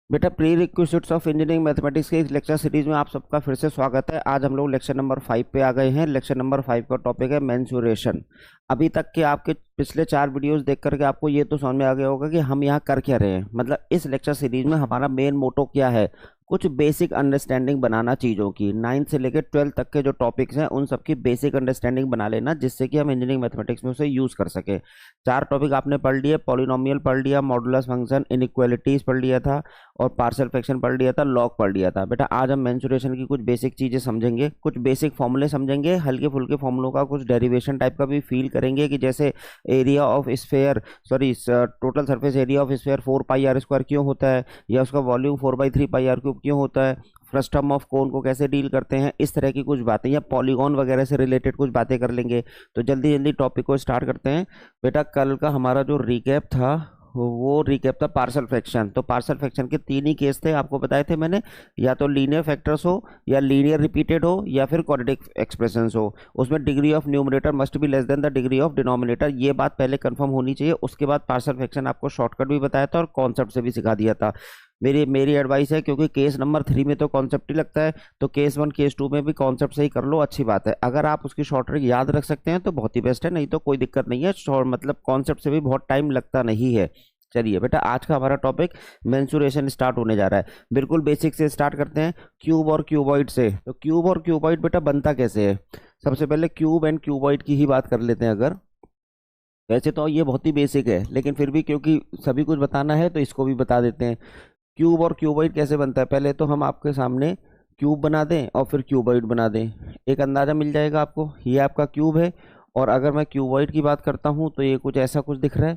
बेटा pre requisites of engineering mathematics के इस लेक्चर सीरीज में आप सबका फिर से स्वागत है। आज हम लोग लेक्चर नंबर 5 पे आ गए हैं। लेक्चर नंबर 5 का टॉपिक है मेंसुरेशन। अभी तक के आपके पिछले 4 वीडियोस देख करके आपको ये तो समझ में आ गया होगा कि हम यहाँ कर क्या रहे हैं। मतलब इस लेक्चर सीरीज में हमारा मेन मोटो क्या है, कुछ बेसिक अंडरस्टैंडिंग बनाना चीज़ों की। 9th से लेकर 12th तक के जो टॉपिक्स हैं उन सबकी बेसिक अंडरस्टैंडिंग बना लेना, जिससे कि हम इंजीनियरिंग मैथमेटिक्स में उसे यूज़ कर सके। 4 टॉपिक आपने पढ़ लिए, पॉलिनोमियल पढ़ लिया, मॉडुलस फंक्शन, इनइक्वालिटीज पढ़ लिया था और पार्शियल फ्रैक्शन पढ़ लिया था, लॉग पढ़ लिया था। बेटा आज हम मेंसुरेशन की कुछ बेसिक चीज़ें समझेंगे, कुछ बेसिक फॉर्मूले समझेंगे, हल्के फुल्के फॉर्मूलों का कुछ डेरिवेशन टाइप का भी फील करेंगे कि जैसे area of sphere total surface area of sphere 4πr² क्यों होता है, या उसका वॉल्यूम 4/3πr³ क्यों होता है, फर्स्ट टर्म ऑफ कोन को कैसे डील करते हैं, इस तरह की कुछ बातें, या पॉलीगॉन वगैरह से रिलेटेड कुछ बातें कर लेंगे। तो जल्दी जल्दी टॉपिक को स्टार्ट करते हैं। बेटा कल का हमारा जो रिकैप था वो रिकैप था पार्शियल फ्रैक्शन। तो पार्शियल फ्रैक्शन के 3 ही केस थे, आपको बताए थे मैंने, या तो लीनियर फैक्टर्स हो, या लीनियर रिपीटेड हो, या फिर क्वाड्रेटिक एक्सप्रेशंस हो। उसमें degree of numerator must be less than the degree of denominator, ये बात पहले कंफर्म होनी चाहिए। उसके बाद पार्शियल फ्रैक्शन आपको शॉर्टकट भी बताया था और कॉन्सेप्ट से भी सिखा दिया था। मेरी एडवाइस है, क्योंकि केस नंबर 3 में तो कॉन्सेप्ट ही लगता है, तो केस 1 केस 2 में भी कॉन्सेप्ट से ही कर लो, अच्छी बात है। अगर आप उसकी शॉर्ट ट्रिक याद रख सकते हैं तो बहुत ही बेस्ट है, नहीं तो कोई दिक्कत नहीं है। मतलब कॉन्सेप्ट से भी बहुत टाइम लगता नहीं है। चलिए बेटा आज का हमारा टॉपिक मेंसुरेशन स्टार्ट होने जा रहा है। बिल्कुल बेसिक से स्टार्ट करते हैं, क्यूब और क्यूबॉइड से। तो क्यूब और क्यूबॉइड बेटा बनता कैसे है, सबसे पहले क्यूब एंड क्यूबॉइड की ही बात कर लेते हैं। अगर वैसे तो ये बहुत ही बेसिक है, लेकिन फिर भी क्योंकि सभी कुछ बताना है तो इसको भी बता देते हैं। क्यूब और क्यूबॉइड कैसे बनता है, पहले तो हम आपके सामने क्यूब बना दें और फिर क्यूबॉइड बना दें, एक अंदाज़ा मिल जाएगा आपको। ये आपका क्यूब है, और अगर मैं क्यूबॉइड की बात करता हूँ तो ये कुछ ऐसा कुछ दिख रहा है।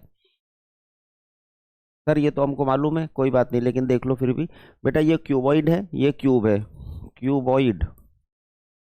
सर ये तो हमको मालूम है, कोई बात नहीं, लेकिन देख लो फिर भी। बेटा ये क्यूबॉइड है, ये क्यूब है, cuboid,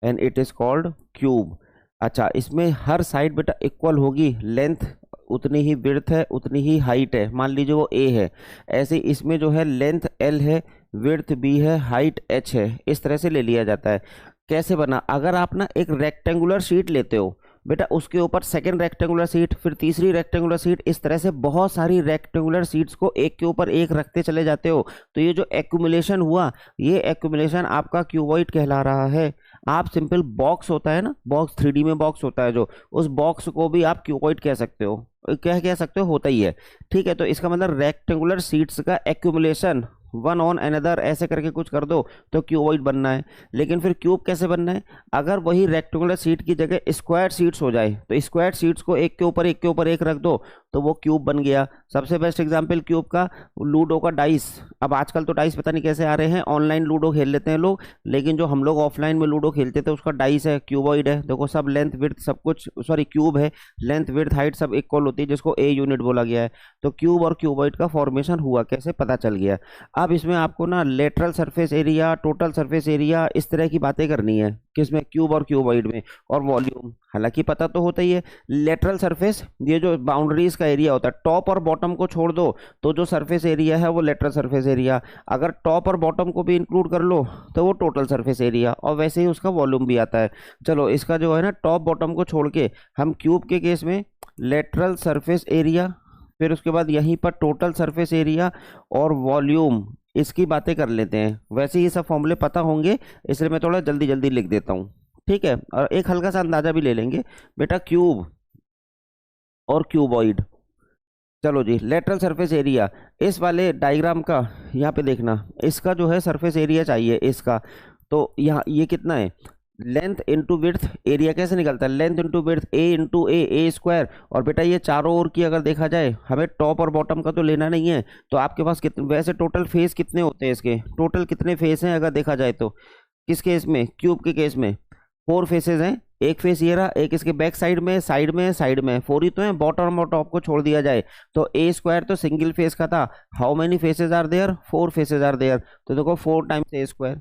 and it is called cube. अच्छा, इसमें हर साइड बेटा इक्वल होगी, लेंथ उतनी ही विड्थ है, उतनी ही हाइट है। मान लीजिए वो ए है, ऐसे इसमें जो है लेंथ एल है, विड्थ बी है, हाइट एच है। इस तरह से ले लिया जाता है। कैसे बना, अगर आप ना एक रेक्टेंगुलर शीट लेते हो बेटा, उसके ऊपर सेकंड रेक्टेंगुलर शीट, फिर तीसरी रेक्टेंगुलर शीट, इस तरह से बहुत सारी रेक्टेंगुलर शीट्स को एक के ऊपर एक रखते चले जाते हो, तो ये जो एक्यूमुलेशन हुआ, ये एक्यूमुलेशन आपका क्यूबॉइड कहला रहा है। आप सिंपल बॉक्स होता है ना, बॉक्स 3D में बॉक्स होता है जो, उस बॉक्स को भी आप क्यूबॉइड कह सकते हो, कह सकते हो, होता ही है। ठीक है, तो इसका मतलब रेक्टेंगुलर शीट्स का एक्यूमुलेशन, वन ऑन अनदर ऐसे करके कुछ कर दो तो क्यूबॉइड बनना है। लेकिन फिर क्यूब कैसे बनना है, अगर वही रेक्टेंगुलर शीट की जगह स्क्वायर शीट्स हो जाए, तो स्क्वायर शीट्स को एक के ऊपर एक के ऊपर एक रख दो तो वो क्यूब बन गया। सबसे बेस्ट एग्जांपल क्यूब का लूडो का डाइस। अब आजकल तो डाइस पता नहीं कैसे आ रहे हैं, ऑनलाइन लूडो खेल लेते हैं लोग, लेकिन जो हम लोग ऑफलाइन में लूडो खेलते थे उसका डाइस है, क्यूबॉइड है। देखो सब लेंथ विड्थ सब कुछ, सॉरी क्यूब है, लेंथ विड्थ हाइट सब इक्वल होती है, जिसको ए यूनिट बोला गया है। तो क्यूब और क्यूबॉइड का फॉर्मेशन हुआ कैसे, पता चल गया। अब इसमें आपको ना lateral surface area, total surface area, इस तरह की बातें करनी है, किसमें, क्यूब और क्यूबॉइड में। और वॉल्यूम हालांकि पता तो होता ही है। लेटरल सरफेस, ये जो बाउंड्रीज का एरिया होता है, टॉप और बॉटम को छोड़ दो तो जो सरफेस एरिया है वो लेटरल सरफेस एरिया, अगर टॉप और बॉटम को भी इंक्लूड कर लो तो वो टोटल सरफेस एरिया, और वैसे ही उसका वॉल्यूम भी आता है। चलो इसका जो है ना टॉप बॉटम को छोड़ के हम क्यूब के केस में लेटरल सरफेस एरिया, फिर उसके बाद यहीं पर टोटल सरफेस एरिया और वॉल्यूम, इसकी बातें कर लेते हैं। वैसे ये सब फॉर्मूले पता होंगे, इसलिए मैं थोड़ा जल्दी जल्दी लिख देता हूँ। ठीक है, और एक हल्का सा अंदाजा भी ले लेंगे। बेटा क्यूब और क्यूबॉइड, चलो जी, लेटरल सरफेस एरिया, इस वाले डायग्राम का यहाँ पे देखना, इसका जो है सरफेस एरिया चाहिए इसका। तो यहाँ ये कितना है, लेंथ इंटू विड्थ, एरिया कैसे निकलता है, लेंथ इंटू विड्थ, ए इंटू ए स्क्वायर। और बेटा ये चारों ओर की अगर देखा जाए, हमें टॉप और बॉटम का तो लेना नहीं है, तो आपके पास कितने, वैसे टोटल फेस कितने होते हैं इसके, टोटल कितने फेस हैं अगर देखा जाए तो, किस केस में, क्यूब के केस में 4 फेसेस हैं। एक फेस ये रहा, एक इसके बैक साइड में, साइड में, साइड में, 4 ही तो है, बॉटम और टॉप को छोड़ दिया जाए तो ए स्क्वायर तो सिंगल फेस का था। How many faces are there, 4 faces are there, तो देखो 4 टाइम्स ए स्क्वायर।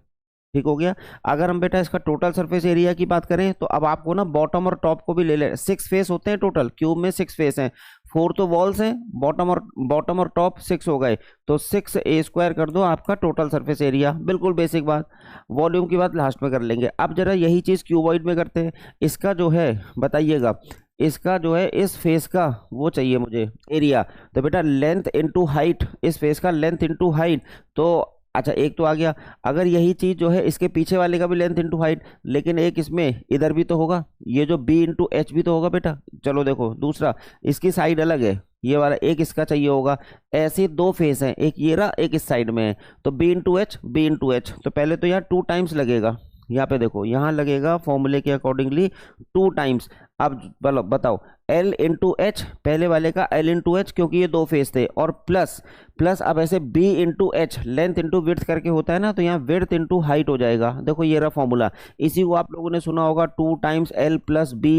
ठीक हो गया। अगर हम बेटा इसका टोटल सरफेस एरिया की बात करें तो अब आपको ना बॉटम और टॉप को भी ले ले, 6 फेस होते हैं टोटल, क्यूब में 6 फेस हैं, 4 तो वॉल्स हैं, बॉटम और टॉप 6 हो गए, तो 6a² कर दो आपका टोटल सरफेस एरिया। बिल्कुल बेसिक बात। वॉल्यूम की बात लास्ट में कर लेंगे। अब जरा यही चीज क्यूबॉइड में करते हैं। इसका जो है बताइएगा, इसका जो है इस फेस का वो चाहिए मुझे एरिया। तो बेटा लेंथ इंटू हाइट, इस फेस का लेंथ इंटू हाइट। तो अच्छा एक तो आ गया। अगर यही चीज जो है इसके पीछे वाले का भी लेंथ इंटू हाइट, लेकिन एक इसमें इधर भी तो होगा, ये जो b इंटू एच भी तो होगा बेटा। चलो देखो दूसरा, इसकी साइड अलग है, ये वाला एक इसका चाहिए होगा। ऐसे दो फेस हैं, एक ये रहा एक इस साइड में है, तो b इंटू एच। तो पहले तो यहाँ 2 टाइम्स लगेगा, यहाँ पे देखो यहाँ लगेगा फॉर्मूले के अकॉर्डिंगली 2 टाइम्स। अब बोलो बताओ, L इंटू एच, पहले वाले का L इंटू एच क्योंकि ये 2 फेस थे, और प्लस प्लस अब ऐसे B into H, length into width करके होता है ना, तो यहाँ विड्थ इंटू हाइट हो जाएगा। देखो ये रहा फॉर्मूला। इसी को आप लोगों ने सुना होगा 2 times L plus B,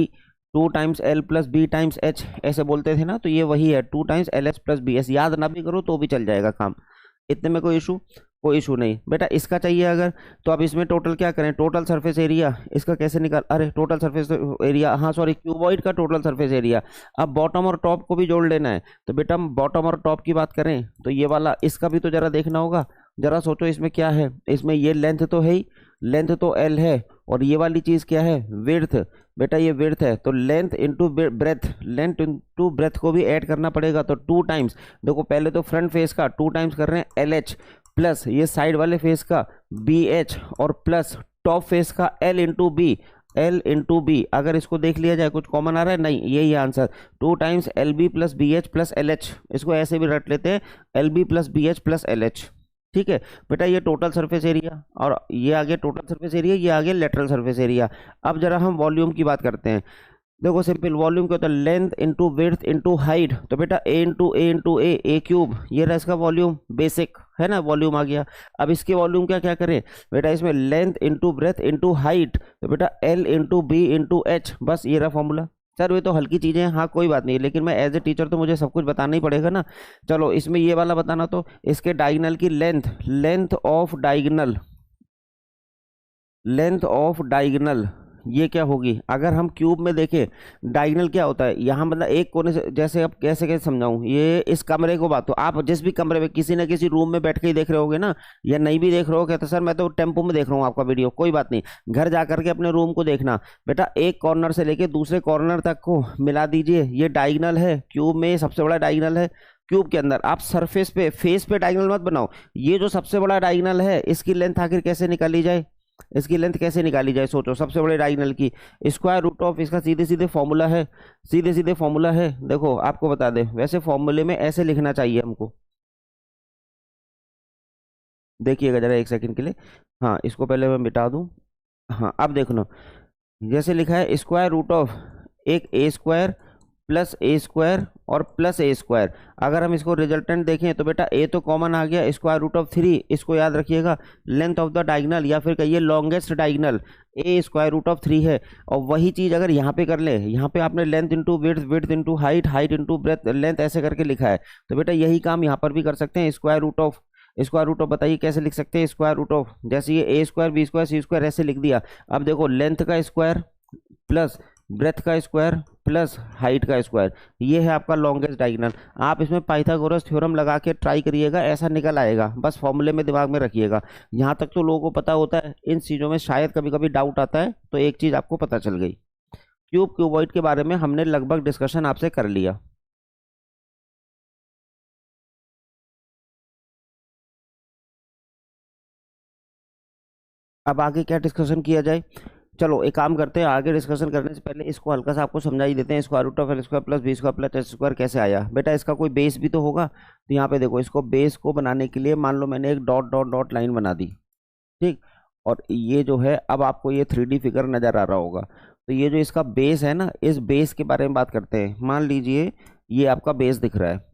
2 times L plus B times H, ऐसे बोलते थे ना, तो ये वही है 2 टाइम्स LH प्लस BS। याद ना भी करो तो भी चल जाएगा काम, इतने में कोई इशू नहीं बेटा। इसका चाहिए अगर, तो अब इसमें टोटल क्या करें, टोटल सरफेस एरिया इसका कैसे निकाल, अरे टोटल सरफेस एरिया, हाँ सॉरी क्यूबॉइड का टोटल सरफेस एरिया। अब बॉटम और टॉप को भी जोड़ लेना है, तो बेटा हम बॉटम और टॉप की बात करें तो ये वाला, इसका भी तो जरा देखना होगा। जरा सोचो इसमें क्या है, इसमें ये लेंथ तो है ही, लेंथ तो L है, और ये वाली चीज क्या है, विड्थ। बेटा ये विड्थ है, तो length into breath, length into breath को भी ऐड करना पड़ेगा, तो 2 टाइम्स। देखो पहले तो फ्रंट फेस का 2 टाइम्स कर रहे हैं LH, प्लस ये साइड वाले फेस का BH, और प्लस टॉप फेस का L इंटू बी। अगर इसको देख लिया जाए कुछ कॉमन आ रहा है, नहीं यही answer, 2 times LB plus BH plus LH। इसको ऐसे भी रट लेते हैं, LB plus BH plus LH। ठीक है बेटा, ये टोटल सरफेस एरिया, और ये आगे टोटल सरफेस एरिया, ये आगे लेटरल सरफेस एरिया। अब जरा हम वॉल्यूम की बात करते हैं। देखो सिंपल, वॉल्यूम क्या होता है, length into width into height. तो बेटा A इंटू ए ये रहा इसका वॉल्यूम, बेसिक है ना, वॉल्यूम आ गया। अब इसके वॉल्यूम क्या क्या करें बेटा, इसमें length into breadth into height, तो बेटा L into B into H, बस ये रहा फॉर्मूला। सर वे तो हल्की चीजें हैं, हाँ कोई बात नहीं, लेकिन मैं एज ए टीचर तो मुझे सब कुछ बताना ही पड़ेगा ना। चलो इसमें ये वाला बताना, तो इसके डायगोनल की लेंथ ऑफ डायगोनल ये क्या होगी। अगर हम क्यूब में देखें, डायगोनल क्या होता है, यहाँ मतलब एक कोने से, जैसे अब कैसे कैसे समझाऊं, ये इस कमरे को बात, तो आप जिस भी कमरे में किसी ना किसी रूम में बैठ के ही देख रहे होगे ना, या नहीं भी देख रहे हो, कहते सर मैं तो टेम्पो में देख रहा हूँ आपका वीडियो, कोई बात नहीं, घर जा करके अपने रूम को देखना। बेटा एक कॉर्नर से लेके दूसरे कॉर्नर तक को मिला दीजिए, ये डायगोनल है क्यूब में, सबसे बड़ा डायगोनल है क्यूब के अंदर। आप सरफेस पे, फेस पे डायगोनल मत बनाओ, ये जो सबसे बड़ा डायगोनल है इसकी लेंथ आखिर कैसे निकाली जाए, इसकी लेंथ कैसे निकाली जाए, सोचो। सबसे बड़े डायगोनल की स्क्वायर रूट ऑफ, इसका सीधे सीधे फॉर्मूला है, सीधे सीधे फॉर्मूला है। देखो आपको बता दे, वैसे फॉर्मूले में ऐसे लिखना चाहिए हमको, देखिएगा जरा एक सेकंड के लिए। हाँ इसको पहले मैं मिटा दूं। हाँ अब देख लो, जैसे लिखा है स्क्वायर रूट ऑफ एक A² प्लस A² और प्लस A²। अगर हम इसको रिजल्टेंट देखें तो बेटा A तो कॉमन आ गया, स्क्वायर रूट ऑफ 3, इसको याद रखिएगा, लेंथ ऑफ द डायगोनल या फिर कहिए longest diagonal A square root of 3 है। और वही चीज अगर यहाँ पे कर ले, यहाँ पे आपने length into width, width into height, height into breadth, length ऐसे करके लिखा है, तो बेटा यही काम यहाँ पर भी कर सकते हैं। स्क्वायर रूट ऑफ बताइए कैसे लिख सकते हैं, स्क्वायर रूट ऑफ, जैसे ये A² B² C² ऐसे लिख दिया। अब देखो लेंथ का स्क्वायर प्लस ब्रेथ का स्क्वायर प्लस हाइट का स्क्वायर, ये है आपका लॉन्गेस्ट डायगोनल। आप इसमें पाइथागोरस थ्योरम लगा के ट्राई करिएगा, ऐसा निकल आएगा, बस फॉर्मूले में दिमाग में रखिएगा। यहाँ तक तो लोगों को पता होता है, इन चीज़ों में शायद कभी कभी डाउट आता है, तो एक चीज़ आपको पता चल गई। क्यूबॉइड के बारे में हमने लगभग डिस्कशन आपसे कर लिया। अब आगे क्या डिस्कशन किया जाए, चलो एक काम करते हैं, आगे डिस्कशन करने से पहले इसको हल्का सा आपको समझा ही देते हैं। Square root of L² plus B² plus H² कैसे आया बेटा, इसका कोई बेस भी तो होगा। तो यहाँ पे देखो, इसको बेस को बनाने के लिए मान लो मैंने एक डॉट डॉट डॉट लाइन बना दी, ठीक। और ये जो है, अब आपको ये 3D फिगर नजर आ रहा होगा, तो ये जो इसका बेस है ना, इस बेस के बारे में बात करते हैं। मान लीजिए ये आपका बेस दिख रहा है,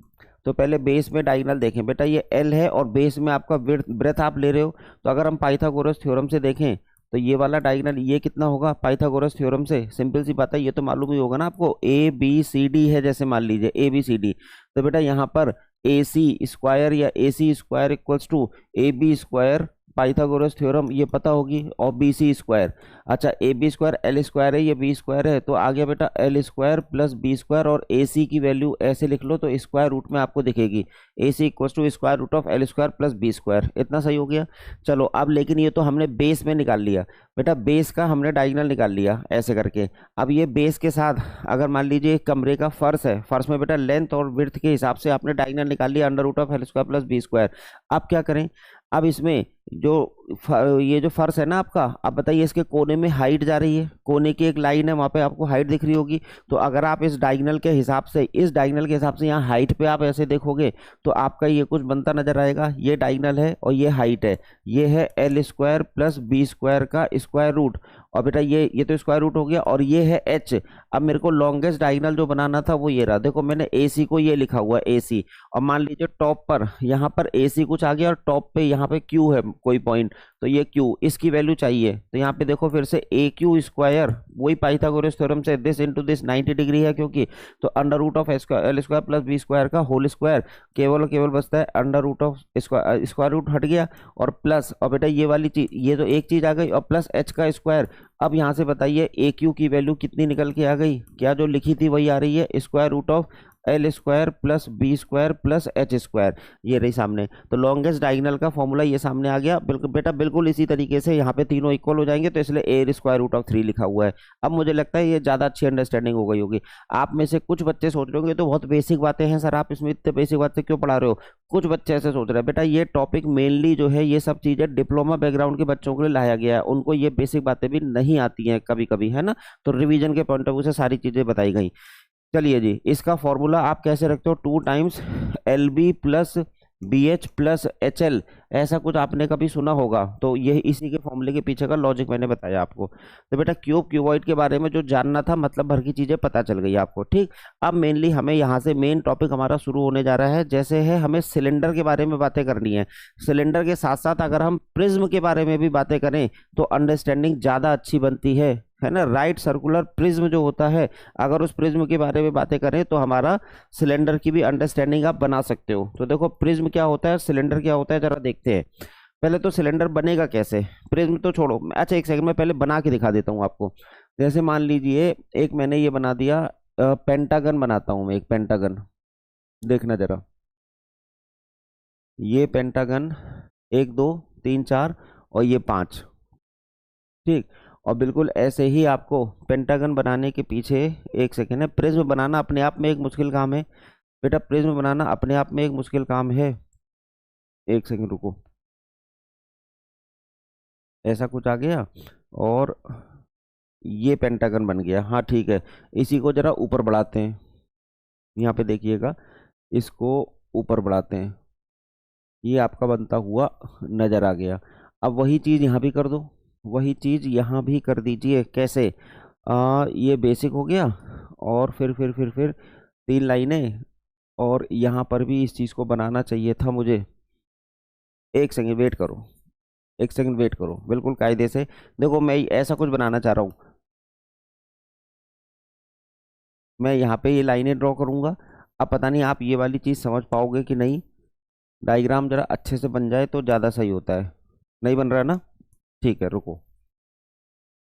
तो पहले बेस में डायगोनल देखें बेटा, ये L है और बेस में आपका ब्रेथ आप ले रहे हो। तो अगर हम पाइथागोरस थ्योरम से देखें तो ये वाला डायगोनल ये कितना होगा, पाइथागोरस थ्योरम से सिंपल सी बात है, ये तो मालूम ही होगा ना आपको, ABCD है, जैसे मान लीजिए ABCD, तो बेटा यहाँ पर AC² या AC² equals to AB² Pythagoras theorem ये पता होगी, और बी सी स्क्वायर। अच्छा A B square L square है, ये बी स्क्वायर है, तो आ गया बेटा L square plus B square, और ए सी की वैल्यू ऐसे लिख लो तो स्क्वायर रूट में आपको दिखेगी, A C equal to square root of L square plus B square. इतना सही हो गया। चलो अब लेकिन ये तो हमने बेस में निकाल लिया बेटा, बेस का हमने डायगोनल निकाल लिया ऐसे करके। अब ये बेस के साथ अगर मान लीजिए एक कमरे का फर्श है, फर्श में बेटा लेंथ और विड्थ के हिसाब से आपने डायगोनल निकाल लिया under root of L square plus B square. अब क्या करें, अब इसमें जो ये जो फर्श है ना आपका, अब बताइए इसके कोने में हाइट जा रही है, कोने की एक लाइन है वहां पे आपको हाइट दिख रही होगी। तो अगर आप इस डायगोनल के हिसाब से, इस डायगोनल के हिसाब से यहाँ हाइट पे आप ऐसे देखोगे तो आपका ये कुछ बनता नजर आएगा। ये डायगोनल है और ये हाइट है, ये है L square plus B square का स्क्वायर रूट, और बेटा ये तो स्क्वायर रूट हो गया, और ये है एच। अब मेरे को लॉन्गेस्ट डायगोनल जो बनाना था वो ये रहा, देखो मैंने ए सी को ये लिखा हुआ है ए सी, और मान लीजिए टॉप पर यहाँ पर ए सी कुछ आ गया और टॉप पे यहाँ पे क्यू है कोई पॉइंट, तो ये क्यू इसकी वैल्यू चाहिए। तो यहाँ पे देखो फिर से ए क्यू स्क्वायर, वही पाइथागोरस थ्योरम से दिस इंटू दिस 90 डिग्री है क्योंकि, तो under root of L square plus B square का होल स्क्वायर, केवल और केवल बचता है under root of square root हट गया, और प्लस, और बेटा ये वाली चीज, ये तो एक चीज आ गई, और प्लस एच का स्क्वायर। अब यहाँ से बताइए ए क्यू की वैल्यू कितनी निकल के आ गई, क्या जो लिखी थी वही आ रही है, square root of L square plus B square plus H square, ये रही सामने। तो लॉन्गेस्ट डायगोनल का फॉर्मूला ये सामने आ गया। बिल्कुल बेटा बिल्कुल इसी तरीके से यहाँ पे तीनों इक्वल हो जाएंगे, तो इसलिए ए स्क्वायर रूट ऑफ 3 लिखा हुआ है। अब मुझे लगता है ये ज़्यादा अच्छी अंडरस्टैंडिंग हो गई होगी। आप में से कुछ बच्चे सोच रहे होंगे तो बहुत बेसिक बातें हैं सर, आप इसमें इतने बेसिक बातें क्यों पढ़ा रहे हो। कुछ बच्चे ऐसे सोच रहे हैं बेटा ये टॉपिक मेनली जो है ये सब चीज़ें डिप्लोमा बैकग्राउंड के बच्चों के लिए लाया गया है, उनको ये बेसिक बातें भी नहीं आती हैं कभी कभी, है ना। तो रिवीजन के पॉइंट ऑफ व्यू से सारी चीज़ें बताई गई। चलिए जी, इसका फॉर्मूला आप कैसे रखते हो, 2 times L B plus B H plus H L, ऐसा कुछ आपने कभी सुना होगा। तो ये इसी के फॉर्मूले के पीछे का लॉजिक मैंने बताया आपको। तो बेटा क्यूब क्यूबॉइड के बारे में जो जानना था, मतलब भर की चीज़ें पता चल गई आपको, ठीक। अब मेनली हमें यहाँ से मेन टॉपिक हमारा शुरू होने जा रहा है, जैसे है हमें सिलेंडर के बारे में बातें करनी है। सिलेंडर के साथ साथ अगर हम प्रिज्म के बारे में भी बातें करें तो अंडरस्टैंडिंग ज़्यादा अच्छी बनती है ना। राइट सर्कुलर प्रिज्म जो होता है, अगर उस प्रिज्म के बारे में बातें करें तो हमारा सिलेंडर की भी अंडरस्टैंडिंग आप बना सकते हो। तो देखो प्रिज्म क्या होता है, सिलेंडर क्या होता है, जरा देखते हैं। पहले तो सिलेंडर बनेगा कैसे, प्रिज्म तो छोड़ो, अच्छा एक सेकंड में पहले बना के दिखा देता हूँ आपको। जैसे मान लीजिए एक मैंने ये बना दिया, पेंटागन बनाता हूँ मैं, एक पेंटागन, देखना जरा, ये पेंटागन 1 2 3 4 और ये 5, ठीक। और बिल्कुल ऐसे ही आपको पेंटागन बनाने के पीछे, एक सेकेंड है, प्रिज्म बनाना अपने आप में एक मुश्किल काम है बेटा, प्रिज्म बनाना अपने आप में एक मुश्किल काम है। एक सेकेंड रुको, ऐसा कुछ आ गया और ये पेंटागन बन गया, हाँ ठीक है। इसी को जरा ऊपर बढ़ाते हैं, यहाँ पे देखिएगा, इसको ऊपर बढ़ाते हैं, ये आपका बनता हुआ नजर आ गया। अब वही चीज़ यहाँ भी कर दो, वही चीज़ यहाँ भी कर दीजिए। कैसे, ये बेसिक हो गया, और फिर 3 लाइनें, और यहाँ पर भी इस चीज़ को बनाना चाहिए था मुझे। एक सेकंड वेट करो, एक सेकंड वेट करो, बिल्कुल कायदे से। देखो मैं ऐसा कुछ बनाना चाह रहा हूँ, मैं यहाँ पे ये लाइनें ड्रॉ करूँगा। अब पता नहीं आप ये वाली चीज़ समझ पाओगे कि नहीं, डायग्राम जरा अच्छे से बन जाए तो ज़्यादा सही होता है। नहीं बन रहा ना, ठीक है रुको,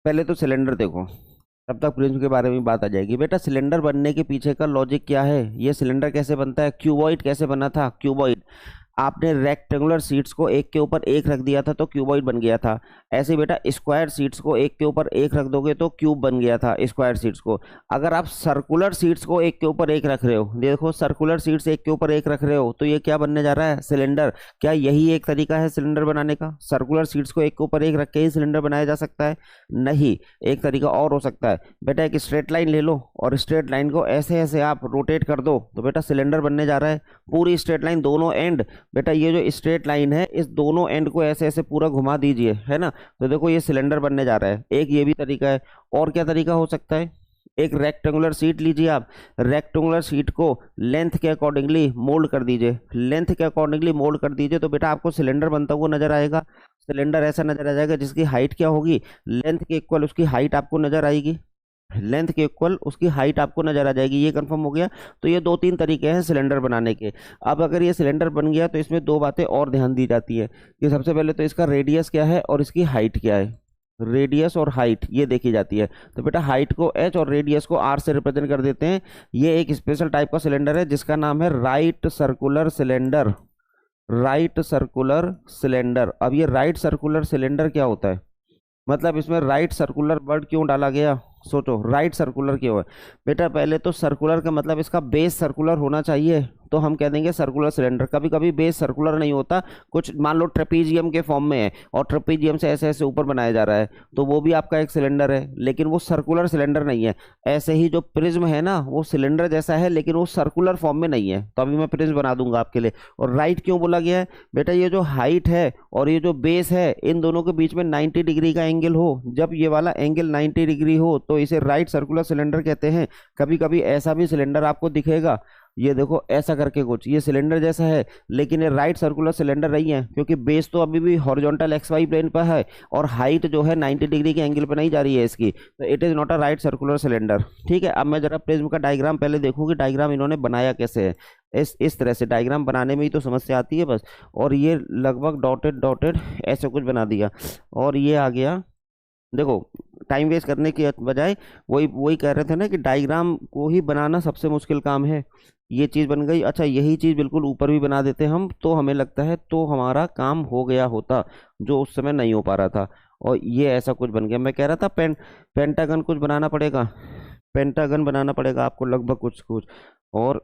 पहले तो सिलेंडर देखो, तब तक प्रिज्म के बारे में बात आ जाएगी। बेटा सिलेंडर बनने के पीछे का लॉजिक क्या है, ये सिलेंडर कैसे बनता है, क्यूबॉइड कैसे बना था, क्यूबॉइड आपने रेक्टेंगुलर सीट्स को एक के ऊपर एक रख दिया था तो क्यूबॉइड बन गया था। ऐसे बेटा स्क्वायर सीट्स को एक के ऊपर एक रख दोगे तो क्यूब बन गया था स्क्वायर सीट्स को। अगर आप सर्कुलर सीट्स को एक के ऊपर एक रख रहे हो, देखो सर्कुलर सीट्स एक के ऊपर एक रख रहे हो, तो ये क्या बनने जा रहा है, सिलेंडर। क्या यही एक तरीका है सिलेंडर बनाने का, सर्कुलर सीट्स को एक के ऊपर एक रख के ही सिलेंडर बनाया जा सकता है? नहीं, एक तरीका और हो सकता है। बेटा एक स्ट्रेट लाइन ले लो और स्ट्रेट लाइन को ऐसे ऐसे आप रोटेट कर दो तो बेटा सिलेंडर बनने जा रहा है। पूरी स्ट्रेट लाइन दोनों एंड, बेटा ये जो स्ट्रेट लाइन है इस दोनों एंड को ऐसे ऐसे पूरा घुमा दीजिए, है ना, तो देखो ये सिलेंडर बनने जा रहा है। एक ये भी तरीका है। और क्या तरीका हो सकता है, एक रेक्टेंगुलर शीट लीजिए आप, रेक्टेंगुलर शीट को लेंथ के अकॉर्डिंगली मोल्ड कर दीजिए, लेंथ के अकॉर्डिंगली मोल्ड कर दीजिए तो बेटा आपको सिलेंडर बनता हुआ नजर आएगा। सिलेंडर ऐसा नजर आ जाएगा जिसकी हाइट क्या होगी, लेंथ के इक्वल उसकी हाइट आपको नजर आएगी, लेंथ के इक्वल उसकी हाइट आपको नजर आ जाएगी। ये कंफर्म हो गया। तो ये दो तीन तरीके हैं सिलेंडर बनाने के। अब अगर ये सिलेंडर बन गया तो इसमें दो बातें और ध्यान दी जाती है कि सबसे पहले तो इसका रेडियस क्या है और इसकी हाइट क्या है। रेडियस और हाइट ये देखी जाती है। तो बेटा हाइट को h और रेडियस को r से रिप्रेजेंट कर देते हैं। ये एक स्पेशल टाइप का सिलेंडर है जिसका नाम है right circular cylinder. Right circular cylinder. अब ये राइट सर्कुलर सिलेंडर क्या होता है, मतलब इसमें राइट सर्कुलर वर्ड क्यों डाला गया, सोचो राइट सर्कुलर क्यों है। बेटा पहले तो सर्कुलर का मतलब इसका बेस सर्कुलर होना चाहिए, तो हम कह देंगे सर्कुलर सिलेंडर। कभी कभी बेस सर्कुलर नहीं होता, कुछ मान लो ट्रेपीजियम के फॉर्म में है और ट्रेपीजियम से ऐसे ऐसे ऊपर बनाया जा रहा है, तो वो भी आपका एक सिलेंडर है, लेकिन वो सर्कुलर सिलेंडर नहीं है। ऐसे ही जो प्रिज्म है ना, वो सिलेंडर जैसा है लेकिन वो सर्कुलर फॉर्म में नहीं है। तो अभी मैं प्रिज्म बना दूंगा आपके लिए। और राइट क्यों बोला गया है, बेटा ये जो हाइट है और ये जो बेस है, इन दोनों के बीच में 90 डिग्री का एंगल हो। जब ये वाला एंगल 90 डिग्री हो तो इसे राइट सर्कुलर सिलेंडर कहते हैं। कभी कभी ऐसा भी सिलेंडर आपको दिखेगा, ये देखो ऐसा करके कुछ, ये सिलेंडर जैसा है लेकिन ये राइट सर्कुलर सिलेंडर नहीं है, क्योंकि बेस तो अभी भी हॉरिजॉन्टल एक्स वाई प्लेन पर है और हाइट जो है 90 डिग्री के एंगल पर नहीं जा रही है इसकी, तो it is not a right circular cylinder. ठीक है, अब मैं जरा प्रिज्म का डायग्राम पहले देखूँ कि डायग्राम इन्होंने बनाया कैसे है। इस तरह से डायग्राम बनाने में ही तो समस्या आती है बस। और ये लगभग डॉटेड डॉटेड ऐसे कुछ बना दिया और ये आ गया। देखो टाइम वेस्ट करने की बजाय वही वही कह रहे थे ना कि डायग्राम को ही बनाना सबसे मुश्किल काम है। ये चीज़ बन गई। अच्छा यही चीज़ बिल्कुल ऊपर भी बना देते हम, तो हमें लगता है तो हमारा काम हो गया होता, जो उस समय नहीं हो पा रहा था। और ये ऐसा कुछ बन गया। मैं कह रहा था पेंटागन कुछ बनाना पड़ेगा, पेंटागन बनाना पड़ेगा आपको लगभग कुछ कुछ। और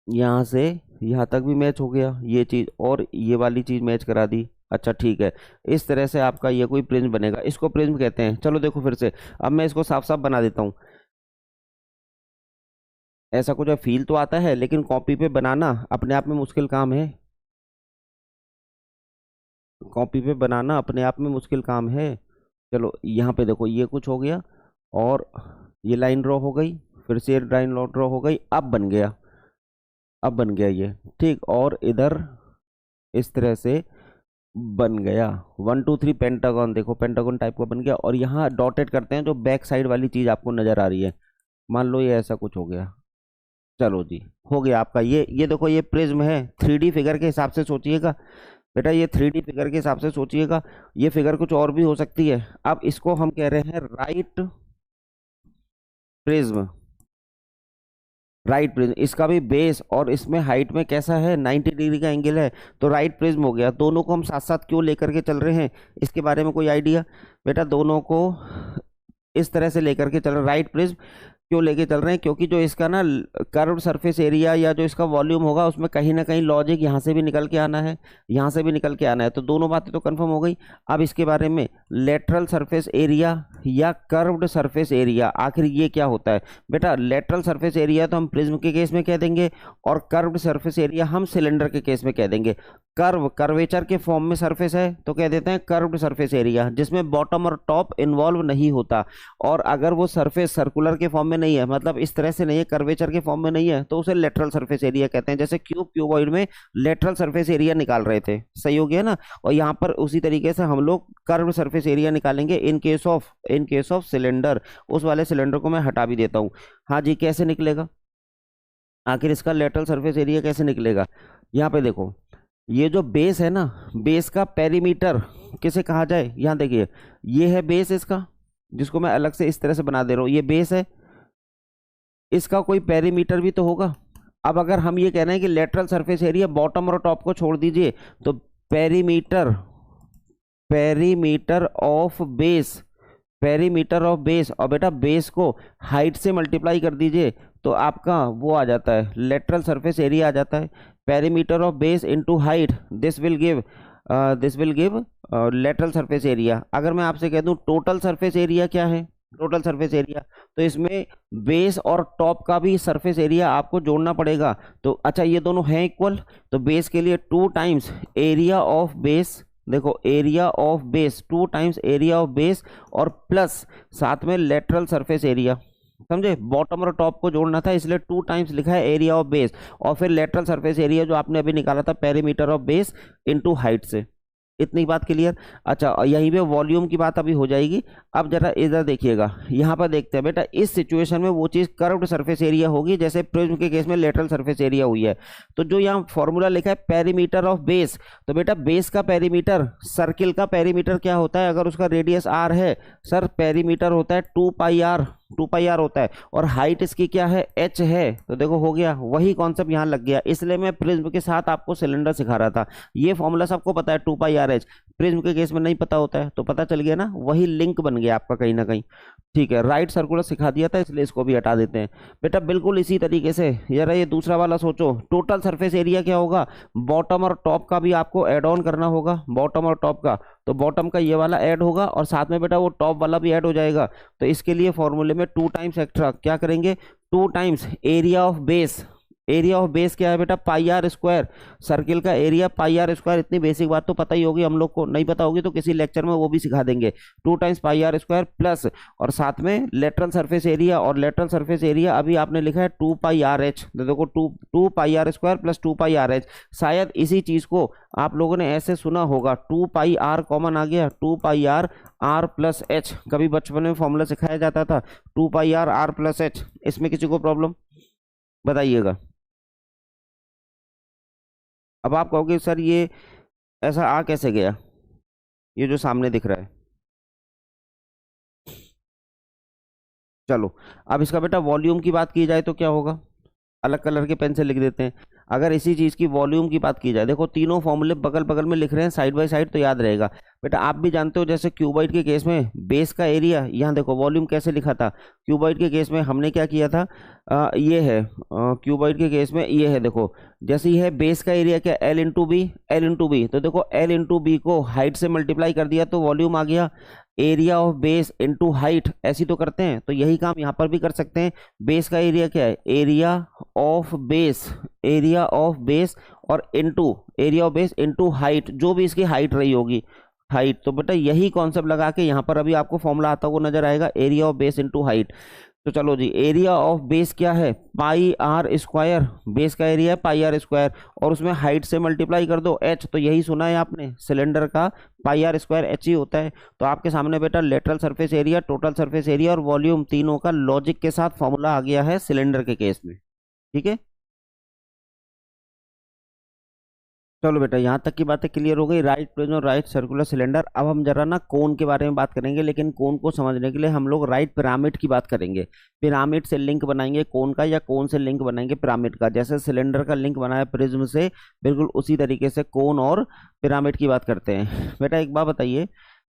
यहाँ से यहाँ तक भी मैच हो गया ये चीज़, और ये वाली चीज़ मैच करा दी। अच्छा ठीक है, इस तरह से आपका ये कोई प्रिज्म बनेगा, इसको प्रिज्म कहते हैं। चलो देखो फिर से, अब मैं इसको साफ साफ बना देता हूँ। ऐसा कुछ फील तो आता है लेकिन कॉपी पे बनाना अपने आप में मुश्किल काम है। कॉपी पे बनाना अपने आप में मुश्किल काम है। चलो यहाँ पे देखो ये कुछ हो गया और ये लाइन ड्रॉ हो गई, फिर से लाइन ड्रॉ हो गई, अब बन गया, अब बन गया ये। ठीक, और इधर इस तरह से बन गया 1 2 3 पेंटागन। देखो पेंटागन टाइप का बन गया। और यहाँ डॉटेड करते हैं जो बैक साइड वाली चीज आपको नजर आ रही है। मान लो ये ऐसा कुछ हो गया। चलो जी, हो गया आपका ये देखो ये प्रिज्म है। 3D फिगर के हिसाब से सोचिएगा बेटा, ये 3D फिगर के हिसाब से सोचिएगा। ये फिगर कुछ और भी हो सकती है। अब इसको हम कह रहे हैं राइट प्रिज्म। राइट प्रिज्म, इसका भी बेस और इसमें हाइट में कैसा है, 90 डिग्री का एंगल है, तो राइट प्रिज्म हो गया। दोनों को हम साथ साथ क्यों लेकर के चल रहे हैं, इसके बारे में कोई आइडिया बेटा? दोनों को इस तरह से लेकर के चल रहे हैं। राइट प्रिज्म क्यों लेके चल रहे हैं, क्योंकि जो इसका ना कर्व्ड सरफेस एरिया या जो इसका वॉल्यूम होगा उसमें कहीं ना कहीं लॉजिक यहाँ से भी निकल के आना है, यहाँ से भी निकल के आना है। तो दोनों बातें तो कंफर्म हो गई। अब इसके बारे में लेटरल सरफेस एरिया या कर्व्ड सरफेस एरिया, आखिर ये क्या होता है बेटा? लेटरल सरफेस एरिया तो हम प्रिज्म के केस में कह देंगे और कर्व्ड सरफेस एरिया हम सिलेंडर के केस में कह देंगे। कर्वेचर के फॉर्म में सरफेस है तो कह देते हैं कर्व्ड सरफेस एरिया, जिसमें बॉटम और टॉप इन्वॉल्व नहीं होता। और अगर वो सरफेस सर्कुलर के फॉर्म में नहीं है, मतलब इस तरह से नहीं है, कर्वेचर के फॉर्म में नहीं है, तो उसे लेटरल सरफेस एरिया कहते हैं। जैसे क्यूबॉइड में लेटरल सरफेस एरिया निकाल रहे थे, सही हो गया ना? और यहाँ पर उसी तरीके से हम लोग कर्व सरफेस एरिया निकालेंगे इन केस ऑफ सिलेंडर। उस वाले सिलेंडर को मैं हटा भी देता हूँ। हाँ जी, कैसे निकलेगा आखिर इसका लेटरल सरफेस एरिया, कैसे निकलेगा? यहाँ पे देखो, ये जो बेस है ना, बेस का पेरीमीटर किसे कहा जाए? यहाँ देखिए, ये है बेस इसका, जिसको मैं अलग से इस तरह से बना दे रहा हूँ। ये बेस है, इसका कोई पेरीमीटर भी तो होगा। अब अगर हम ये कह रहे हैं कि लेटरल सरफेस एरिया बॉटम और टॉप को छोड़ दीजिए, तो perimeter of base, perimeter of base, और बेटा बेस को हाइट से मल्टीप्लाई कर दीजिए तो आपका वो आ जाता है, लेटरल सरफेस एरिया आ जाता है। Perimeter of base into height, this will give lateral surface area. अगर मैं आपसे कह दूं टोटल सरफेस एरिया क्या है, टोटल सरफेस एरिया, तो इसमें बेस और टॉप का भी सरफेस एरिया आपको जोड़ना पड़ेगा। तो अच्छा, ये दोनों हैं इक्वल, तो बेस के लिए 2 टाइम्स एरिया ऑफ बेस, देखो area of base 2 times area of base, और प्लस साथ में लेटरल सरफेस एरिया। समझे? बॉटम और टॉप को जोड़ना था, इसलिए 2 टाइम्स लिखा है एरिया ऑफ बेस, और फिर लेटरल सरफेस एरिया जो आपने अभी निकाला था perimeter of base into height से। इतनी बात क्लियर। अच्छा, और यहीं पे वॉल्यूम की बात अभी हो जाएगी। अब जरा इधर देखिएगा, यहाँ पर देखते हैं बेटा, इस सिचुएशन में वो चीज़ कर्व्ड सरफेस एरिया होगी जैसे प्रिज्म के केस में लेटरल सरफेस एरिया हुई है। तो जो यहाँ फॉर्मूला लिखा है पेरीमीटर ऑफ बेस, तो बेटा बेस का पेरीमीटर, सर्किल का पेरीमीटर क्या होता है अगर उसका रेडियस आर है, सर पेरीमीटर होता है 2 पाई आर, 2 पाई आर होता है। और हाइट इसकी क्या है, एच है। तो देखो हो गया, वही कॉन्सेप्ट यहाँ लग गया। इसलिए मैं प्रिज्म के साथ आपको सिलेंडर सिखा रहा था। ये फॉर्मूला सबको पता है 2 पाई आर एच, प्रिज्म के केस में नहीं पता होता है, तो पता चल गया ना, वही लिंक बन गया आपका कहीं ना कहीं। ठीक है, राइट सर्कुलर सिखा दिया था इसलिए इसको भी हटा देते हैं। बेटा बिल्कुल इसी तरीके से यार ये दूसरा वाला सोचो, टोटल सरफेस एरिया क्या होगा, बॉटम और टॉप का भी आपको ऐड ऑन करना होगा, बॉटम और टॉप का। तो बॉटम का ये वाला ऐड होगा और साथ में बेटा वो टॉप वाला भी ऐड हो जाएगा। तो इसके लिए फॉर्मूले में 2 टाइम्स एक्स्ट्रा क्या करेंगे, 2 times area of base. Area of base क्या है बेटा, पाई आर स्क्वायर। सर्किल का एरिया पाई आर स्क्वायर। इतनी बेसिक बात तो पता ही होगी हम लोग को, नहीं पता होगी तो किसी लेक्चर में वो भी सिखा देंगे। 2 times pi R square plus और साथ में लेटरल सरफेस एरिया, और लेटरल सरफेस एरिया अभी आपने लिखा है 2 पाई आर एच। तो देखो 2 pi R square plus 2 pi R H. शायद इसी चीज को आप लोगों ने ऐसे सुना होगा, 2 पाई आर कॉमन आ गया, 2 पाई आर प्लस एच। कभी बचपन में फॉर्मूला सिखाया जाता था 2 पाई आर प्लस एच। इसमें किसी को प्रॉब्लम बताइएगा। अब आप कहोगे सर ये ऐसा आ कैसे गया, ये जो सामने दिख रहा है। चलो अब इसका बेटा वॉल्यूम की बात की जाए तो क्या होगा, अलग कलर के पेन से लिख देते हैं। अगर इसी चीज की वॉल्यूम की बात की जाए, देखो तीनों फॉर्मूले बगल बगल में लिख रहे हैं साइड बाय साइड, तो याद रहेगा। बेटा आप भी जानते हो जैसे क्यूबाइड के केस में बेस का एरिया, यहाँ देखो वॉल्यूम कैसे लिखा था। क्यूबाइड के केस में हमने क्या किया था, ये है क्यूबाइड के केस में ये है, देखो जैसे ये है बेस का एरिया क्या, L into B, L into B. तो देखो एल इंटू बी को हाइट से मल्टीप्लाई कर दिया तो वॉल्यूम आ गया। Area of base into height, ऐसी तो करते हैं, तो यही काम यहाँ पर भी कर सकते हैं। बेस का एरिया क्या है, area of base, area of base और into area of base into height, जो भी इसकी हाइट रही होगी, हाइट। तो बेटा यही कॉन्सेप्ट लगा के यहाँ पर अभी आपको फॉर्मूला आता हुआ नजर आएगा, area of base into height. तो चलो जी, एरिया ऑफ बेस क्या है, पाई आर स्क्वायर। बेस का एरिया है पाई आर स्क्वायर और उसमें हाइट से मल्टीप्लाई कर दो एच। तो यही सुना है आपने, सिलेंडर का पाई आर स्क्वायर एच ही होता है। तो आपके सामने बेटा lateral surface area, total surface area और वॉल्यूम तीनों का लॉजिक के साथ फॉर्मूला आ गया है सिलेंडर के केस में। ठीक है, चलो बेटा यहाँ तक की बातें क्लियर हो गई, राइट प्रिज्म और राइट सर्कुलर सिलेंडर। अब हम जरा ना कोन के बारे में बात करेंगे, लेकिन कोन को समझने के लिए हम लोग राइट पिरामिड की बात करेंगे। पिरामिड से लिंक बनाएंगे कोन का, या कोन से लिंक बनाएंगे पिरामिड का। जैसे सिलेंडर का लिंक बनाया प्रिज्म से, बिल्कुल उसी तरीके से कोन और पिरामिड की बात करते हैं। बेटा एक बात बताइए,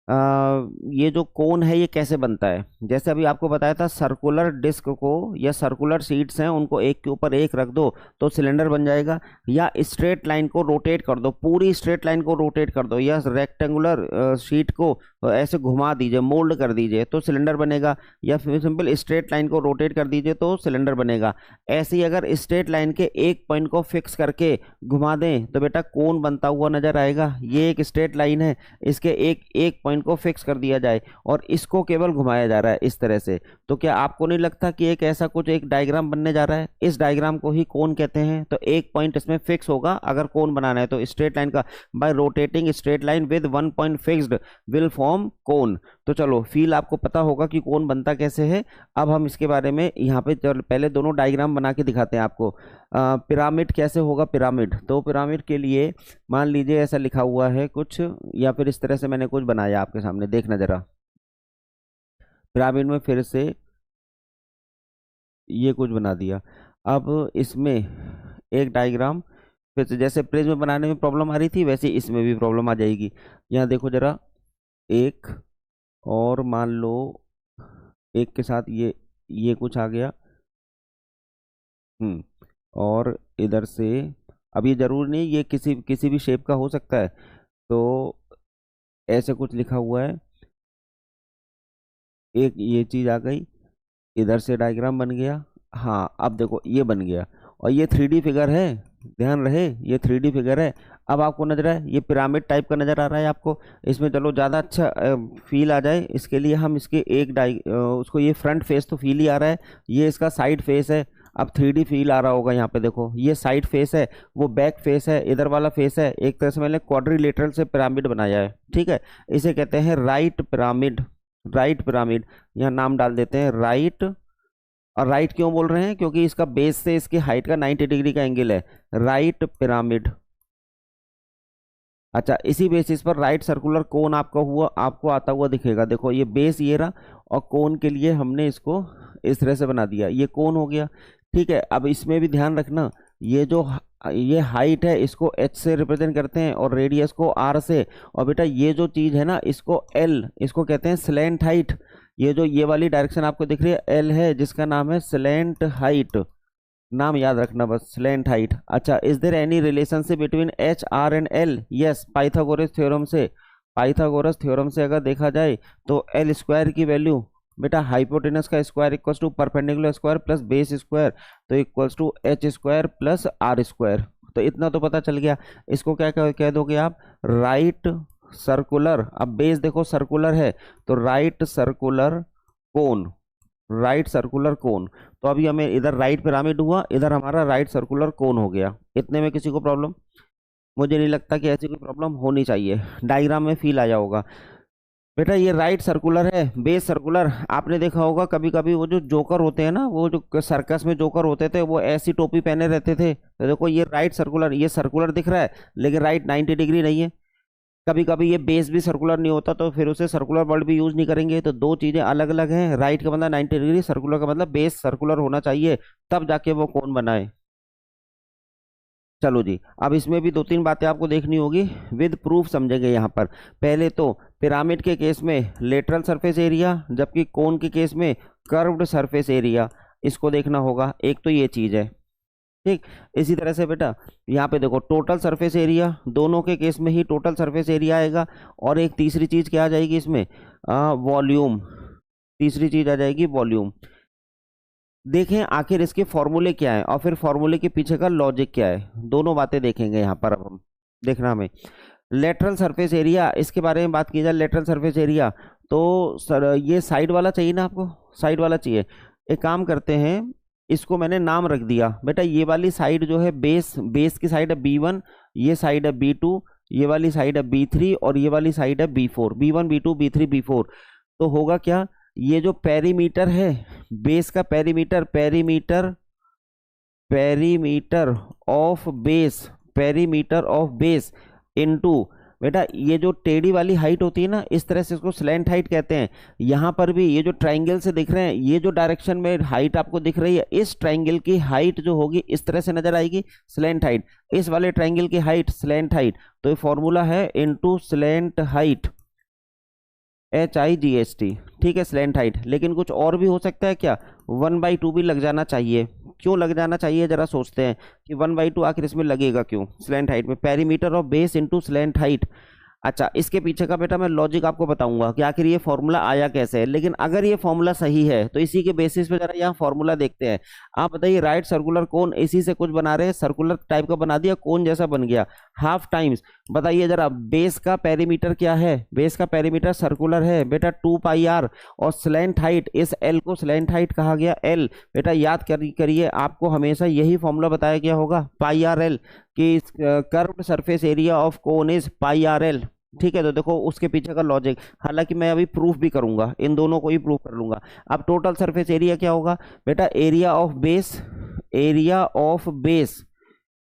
ये जो कोन है ये कैसे बनता है। जैसे अभी आपको बताया था, सर्कुलर डिस्क को या सर्कुलर शीट्स हैं उनको एक के ऊपर एक रख दो तो सिलेंडर बन जाएगा, या स्ट्रेट लाइन को रोटेट कर दो, पूरी स्ट्रेट लाइन को रोटेट कर दो, या रेक्टेंगुलर शीट को ऐसे घुमा दीजिए, मोल्ड कर दीजिए तो सिलेंडर बनेगा, या फिर सिंपल स्ट्रेट लाइन को रोटेट कर दीजिए तो सिलेंडर बनेगा। ऐसे ही अगर स्ट्रेट लाइन के एक पॉइंट को फिक्स करके घुमा दें तो बेटा कोन बनता हुआ नजर आएगा। ये एक स्ट्रेट लाइन है, इसके एक एक पॉइंट को फिक्स कर दिया जाए और इसको केवल घुमाया जा रहा है इस तरह से, तो क्या आपको नहीं लगता कि एक ऐसा कुछ एक डायग्राम बनने जा रहा है। इस डायग्राम को ही कोन कहते हैं। तो एक पॉइंट इसमें फिक्स होगा अगर कोन बनाना है, तो स्ट्रेट लाइन का by rotating straight line with one point fixed will form cone. तो चलो फील आपको पता होगा कि कोन बनता कैसे है। अब हम इसके बारे में यहाँ पे पहले दोनों डायग्राम बना के दिखाते हैं आपको। पिरामिड कैसे होगा, पिरामिड तो पिरामिड के लिए मान लीजिए ऐसा लिखा हुआ है कुछ, या फिर इस तरह से मैंने कुछ बनाया आपके सामने, देखना जरा। पिरामिड में फिर से ये कुछ बना दिया। अब इसमें एक डायग्राम फिर से, जैसे प्रिज्म बनाने में प्रॉब्लम आ रही थी वैसे इसमें भी प्रॉब्लम आ जाएगी। यहाँ देखो जरा, एक और मान लो एक के साथ ये कुछ आ गया। और इधर से, अब ये जरूर नहीं ये किसी किसी भी शेप का हो सकता है, तो ऐसे कुछ लिखा हुआ है। एक ये चीज आ गई, इधर से डायग्राम बन गया। हाँ अब देखो ये बन गया, और ये 3D फिगर है, ध्यान रहे ये 3D फिगर है। अब आपको नजर है ये पिरामिड टाइप का नजर आ रहा है आपको। इसमें चलो ज़्यादा अच्छा फील आ जाए इसके लिए हम इसके उसको ये फ्रंट फेस तो फील ही आ रहा है, ये इसका साइड फेस है। अब 3D फील आ रहा होगा यहाँ पे, देखो ये साइड फेस है, वो बैक फेस है, इधर वाला फेस है, एक तरह से मैंने क्वाड्रिलेटरल से पिरामिड बनाया है, ठीक है। इसे कहते हैं राइट पिरामिड, राइट पिरामिड, यहाँ नाम डाल देते हैं राइट। और राइट क्यों बोल रहे हैं, क्योंकि इसका बेस से इसकी हाइट का 90 डिग्री का एंगल है, राइट पिरामिड। अच्छा, इसी बेसिस पर राइट सर्कुलर कोन आपका हुआ, आपको आता हुआ दिखेगा, देखो ये बेस ये रहा, और कोन के लिए हमने इसको इस तरह से बना दिया, ये कोन हो गया, ठीक है। अब इसमें भी ध्यान रखना, ये जो ये हाइट है इसको h से रिप्रेजेंट करते हैं और रेडियस को r से, और बेटा ये जो चीज है ना इसको l, इसको कहते हैं स्लैंट हाइट। ये जो ये वाली डायरेक्शन आपको दिख रही है l है, जिसका नाम है स्लैंट हाइट, नाम याद रखना बस, स्लैंट हाइट। अच्छा, is there any relationship between H R and L? Yes, Pythagoras theorem से, पाइथागोरस थ्योरम से अगर देखा जाए तो एल स्क्वायर की वैल्यू बेटा हाइपोटेनस का square equals to perpendicular square plus base square, तो equals to H square plus R square. तो इतना तो पता चल गया। इसको क्या कह दोगे आप, राइट सर्कुलर। अब बेस देखो सर्कुलर है, तो right circular cone, right circular cone. तो अभी हमें इधर राइट पिरामिड हुआ, इधर हमारा राइट सर्कुलर कोन हो गया। इतने में किसी को प्रॉब्लम? मुझे नहीं लगता कि ऐसी कोई प्रॉब्लम होनी चाहिए, डायग्राम में फील आया होगा। बेटा ये राइट सर्कुलर है, बेस सर्कुलर। आपने देखा होगा कभी कभी वो जो जोकर होते हैं ना, वो जो सर्कस में जोकर होते थे, वो ऐसी टोपी पहने रहते थे। तो देखो ये राइट सर्कुलर, ये सर्कुलर दिख रहा है लेकिन राइट 90 डिग्री नहीं है। कभी कभी ये बेस भी सर्कुलर नहीं होता तो फिर उसे सर्कुलर वर्ड भी यूज नहीं करेंगे। तो दो चीजें अलग अलग हैं, राइट का मतलब 90 डिग्री, सर्कुलर का मतलब बेस सर्कुलर होना चाहिए, तब जाके वो कौन बनाए। चलो जी, अब इसमें भी दो तीन बातें आपको देखनी होगी, विद प्रूफ समझेंगे यहाँ पर। पहले तो पिरामिड के केस में लेटरल सरफेस एरिया, जबकि कोन के केस में कर्व्ड सरफेस एरिया, इसको देखना होगा। एक तो ये चीज है, ठीक। इसी तरह से बेटा यहाँ पे देखो टोटल सरफेस एरिया, दोनों के केस में ही टोटल सरफेस एरिया आएगा। और एक तीसरी चीज क्या आ जाएगी इसमें, वॉल्यूम, तीसरी चीज आ जाएगी वॉल्यूम। देखें आखिर इसके फॉर्मूले क्या है और फिर फॉर्मूले के पीछे का लॉजिक क्या है, दोनों बातें देखेंगे यहाँ पर। अब हम देखना हमें लेटरल सरफेस एरिया, इसके बारे में बात की जाए। लेटरल सरफेस एरिया तो सर ये साइड वाला चाहिए ना आपको, साइड वाला चाहिए। एक काम करते हैं, इसको मैंने नाम रख दिया बेटा, ये वाली साइड जो है बेस, बेस की साइड है B1, ये साइड है B2, ये वाली साइड है B3 और ये वाली साइड है B4, B1 B2 B3 B4। तो होगा क्या, ये जो पेरीमीटर है बेस का, perimeter, perimeter, perimeter of base, perimeter of base into बेटा ये जो टेढ़ी वाली हाइट होती है ना, इस तरह से इसको स्लैंट हाइट कहते हैं। यहां पर भी ये जो ट्रायंगल से दिख रहे हैं, ये जो डायरेक्शन में हाइट आपको दिख रही है, इस ट्रायंगल की हाइट जो होगी इस तरह से नजर आएगी, स्लैंट हाइट। इस वाले ट्रायंगल की हाइट स्लैंट हाइट, तो ये फॉर्मूला है इनटू स्लैंट हाइट, HIGHT, ठीक है, स्लैंट हाइट। लेकिन कुछ और भी हो सकता है क्या, 1/2 भी लग जाना चाहिए। क्यों लग जाना चाहिए, जरा सोचते हैं कि 1/2 आखिर इसमें लगेगा क्यों, स्लैंट हाइट में, perimeter of base into slant height. अच्छा, इसके पीछे का बेटा मैं लॉजिक आपको बताऊंगा कि आखिर ये फॉर्मूला आया कैसे है। लेकिन अगर ये फॉर्मूला सही है तो इसी के बेसिस पे जरा यहाँ फॉर्मूला देखते हैं। आप बताइए, राइट सर्कुलर कोन, इसी से कुछ बना रहे हैं, सर्कुलर टाइप का बना दिया, कोन जैसा बन गया, हाफ टाइम्स। बताइए जरा बेस का पेरीमीटर क्या है, बेस का पेरीमीटर सर्कुलर है बेटा 2πr, और स्लैंट हाइट, इस एल को स्लैंट हाइट कहा गया, एल। बेटा याद करिए, आपको हमेशा यही फॉर्मूला बताया गया होगा, πrl, कि curved surface area of cone is πrl, ठीक है। तो देखो उसके पीछे का लॉजिक, हालांकि मैं अभी प्रूफ भी करूंगा, इन दोनों को ही प्रूफ कर लूंगा। अब टोटल सरफेस एरिया क्या होगा बेटा, area of base, area of base,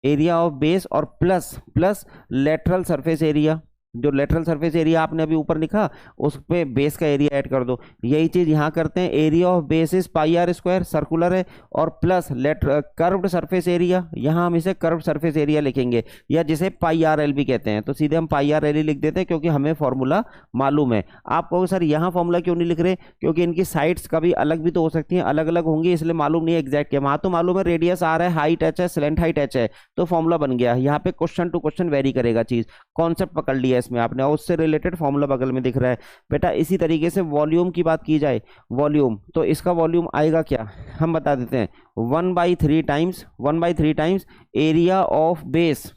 area of base और plus plus lateral surface area. जो लेटरल सरफेस एरिया आपने अभी ऊपर लिखा उस पे बेस का एरिया ऐड कर दो। यही चीज यहाँ करते हैं, area of base is πr², circular है, और प्लस कर्व्ड सरफेस एरिया, यहाँ हम इसे कर्व्ड सरफेस एरिया लिखेंगे, या जिसे πrl भी कहते हैं। तो सीधे हम πrl ही लिख देते हैं क्योंकि हमें फॉर्मूला मालूम है। आप कहोगे सर यहाँ फॉर्मूला क्यों नहीं लिख रहे, क्योंकि इनकी साइड्स कभी अलग भी तो हो सकती हैं, अलग अलग होंगी, इसलिए मालूम नहीं है एग्जैक्ट क्या। वहां तो मालूम है रेडियस r है, हाइट h है, स्लैंट हाइट h है, तो फॉर्मूला बन गया। यहाँ पे क्वेश्चन टू क्वेश्चन वेरी करेगा, चीज कॉन्सेप्ट पकड़ लिया इसमें आपने, और उससे रिलेटेड फॉर्मूला बगल में दिख रहा है बेटा। इसी तरीके से वॉल्यूम की बात की जाए, वॉल्यूम, तो इसका वॉल्यूम आएगा क्या, हम बता देते हैं, 1/3 times, 1/3 times area of base.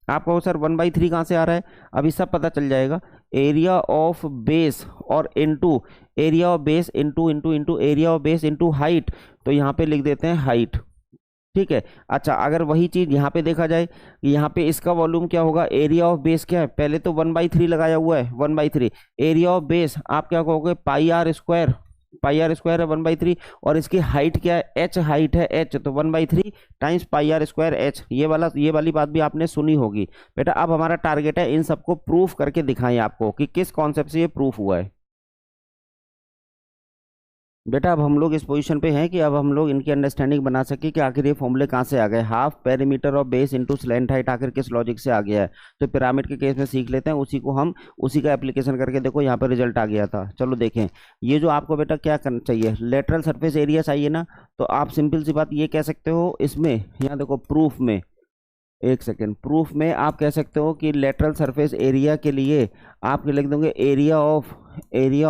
आप कहो सर 1/3 कहाँ से आ रहा है, अभी सब पता चल जाएगा। एरिया ऑफ बेस और into area of base into area of base into height, तो यहाँ पे लिख देते हैं हाइट, ठीक है। अच्छा, अगर वही चीज यहाँ पे देखा जाए, यहाँ पे इसका वॉल्यूम क्या होगा, एरिया ऑफ बेस क्या है, पहले तो 1/3 लगाया हुआ है, 1/3 एरिया ऑफ बेस आप क्या कहोगे, pi R square, pi R square है 1/3, और इसकी हाइट क्या है, एच हाइट है, एच तो 1/3 times pi R square H, ये वाली बात भी आपने सुनी होगी। बेटा अब हमारा टारगेट है इन सबको प्रूफ करके दिखाएं आपको कि किस कॉन्सेप्ट से ये प्रूफ हुआ है। बेटा अब हम लोग इस पोजीशन पे हैं कि अब हम लोग इनकी अंडरस्टैंडिंग बना सके कि आखिर ये फॉर्मूले कहाँ से आ गए, half perimeter of base into slant height आखिर किस लॉजिक से आ गया है। तो पिरामिड के केस में सीख लेते हैं, उसी को हम उसी का एप्लीकेशन करके देखो यहाँ पे रिजल्ट आ गया था। चलो देखें, ये जो आपको बेटा क्या करना चाहिए, लेटरल सरफेस एरिया चाहिए ना, तो आप सिंपल सी बात ये कह सकते हो इसमें, यहाँ देखो प्रूफ में, एक सेकेंड, प्रूफ में आप कह सकते हो कि लेटरल सरफेस एरिया के लिए आप लिख दोगे एरिया